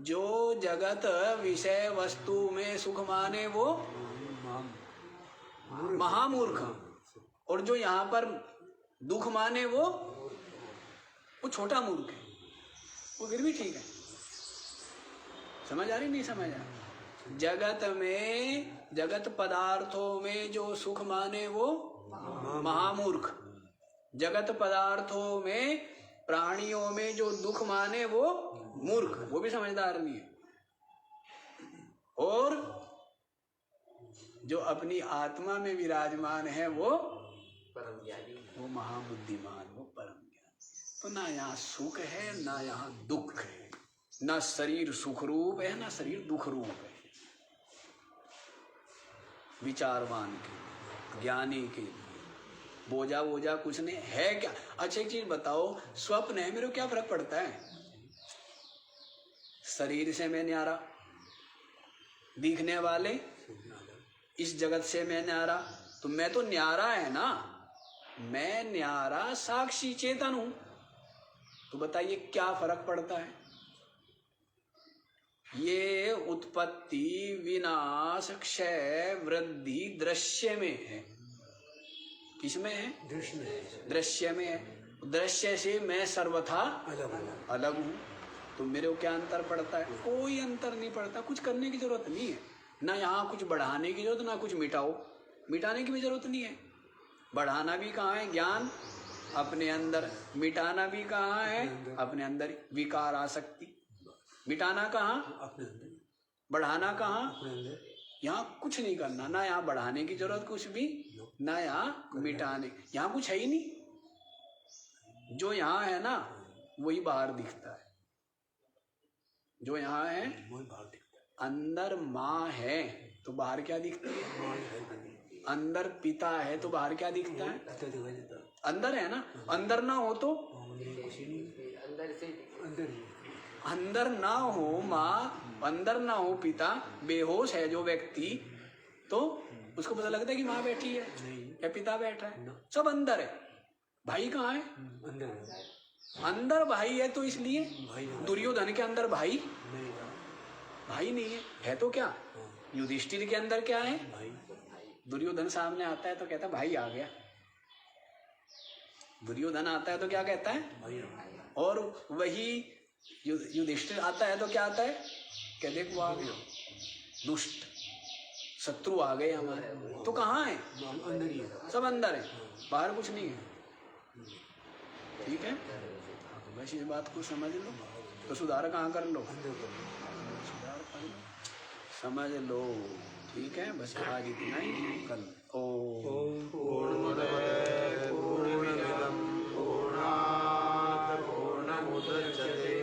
जो जगत विषय वस्तु में सुख माने वो महामूर्ख, और जो यहाँ पर दुख माने वो छोटा मूर्ख है। वो फिर भी ठीक है। समझ आ रही नहीं समझ आ रही? जगत में, जगत पदार्थों में जो सुख माने वो महामूर्ख, जगत पदार्थों में प्राणियों में जो दुख माने वो मूर्ख, वो भी समझदार नहीं है। और जो अपनी आत्मा में विराजमान है वो परम ज्ञानी, वो महाबुद्धिमान, वो परम ज्ञानी। तो ना यहाँ सुख है ना यहाँ दुख है, ना शरीर सुख रूप है ना शरीर दुख रूप है। विचारवान के, ज्ञानी के लिए बोझा बोझा कुछ नहीं है। क्या अच्छा एक चीज बताओ, स्वप्न है मेरे को क्या फर्क पड़ता है? शरीर से मैं न्यारा, दिखने वाले इस जगत से मैं न्यारा, तो मैं तो न्यारा है ना, मैं न्यारा साक्षी चेतन हूं। तो बताइए क्या फर्क पड़ता है? ये उत्पत्ति विनाश क्षय वृद्धि दृश्य में है। किसमें है? दृश्य में है। दृश्य से मैं सर्वथा अलग हूं। तो मेरे को क्या अंतर पड़ता है? कोई अंतर नहीं पड़ता। कुछ करने की जरूरत नहीं है, ना यहाँ कुछ बढ़ाने की जरूरत, ना कुछ मिटाने की भी जरूरत नहीं है। बढ़ाना भी कहाँ है? ज्ञान अपने अंदर। मिटाना भी कहाँ है? अपने अंदर विकार आसक्ति। मिटाना कहाँ? अपने अंदर। बढ़ाना कहाँ? अपने अंदर। यहाँ कुछ नहीं करना, ना यहाँ बढ़ाने की जरूरत कुछ भी, ना यहाँ मिटाने। यहाँ कुछ है ही नहीं। जो यहाँ है ना वही बाहर दिखता है। जो यहाँ है वही बाहर दिखता है। अंदर माँ है तो बाहर क्या दिखती है? अंदर पिता है तो बाहर क्या दिखता है? पिता दिखाई देता है। अंदर है ना। अंदर ना हो तो अंदर से अंदर ही अंदर ना हो माँ, अंदर ना हो पिता, बेहोश है जो व्यक्ति, तो उसको पता लगता है कि माँ बैठी है या पिता बैठा है। सब अंदर है। भाई कहाँ है? अंदर है। अंदर भाई है तो इसलिए भाई दुर्योधन के अंदर भाई नहीं भाई नहीं है तो क्या? युधिष्ठिर के अंदर क्या है? भाई। दुर्योधन सामने आता है तो कहता है भाई आ गया। दुर्योधन आता है तो क्या कहता है? भाई और वही युधिष्ठिर आता है तो क्या आता है? कहते वो आ गया, दुष्ट शत्रु आ गए हमारे। तो कहाँ है? अंदर ही है। सब अंदर है, बाहर कुछ नहीं है। ठीक है, तो बस इस बात को समझ लो। तो सुधार कहाँ कर लो? सुधार कर लो, समझ लो। ठीक है, बस आज इतना ही। कल ओम पूर्णमद पूर्णमिदं पूर्णात् पूर्णमुदच्यते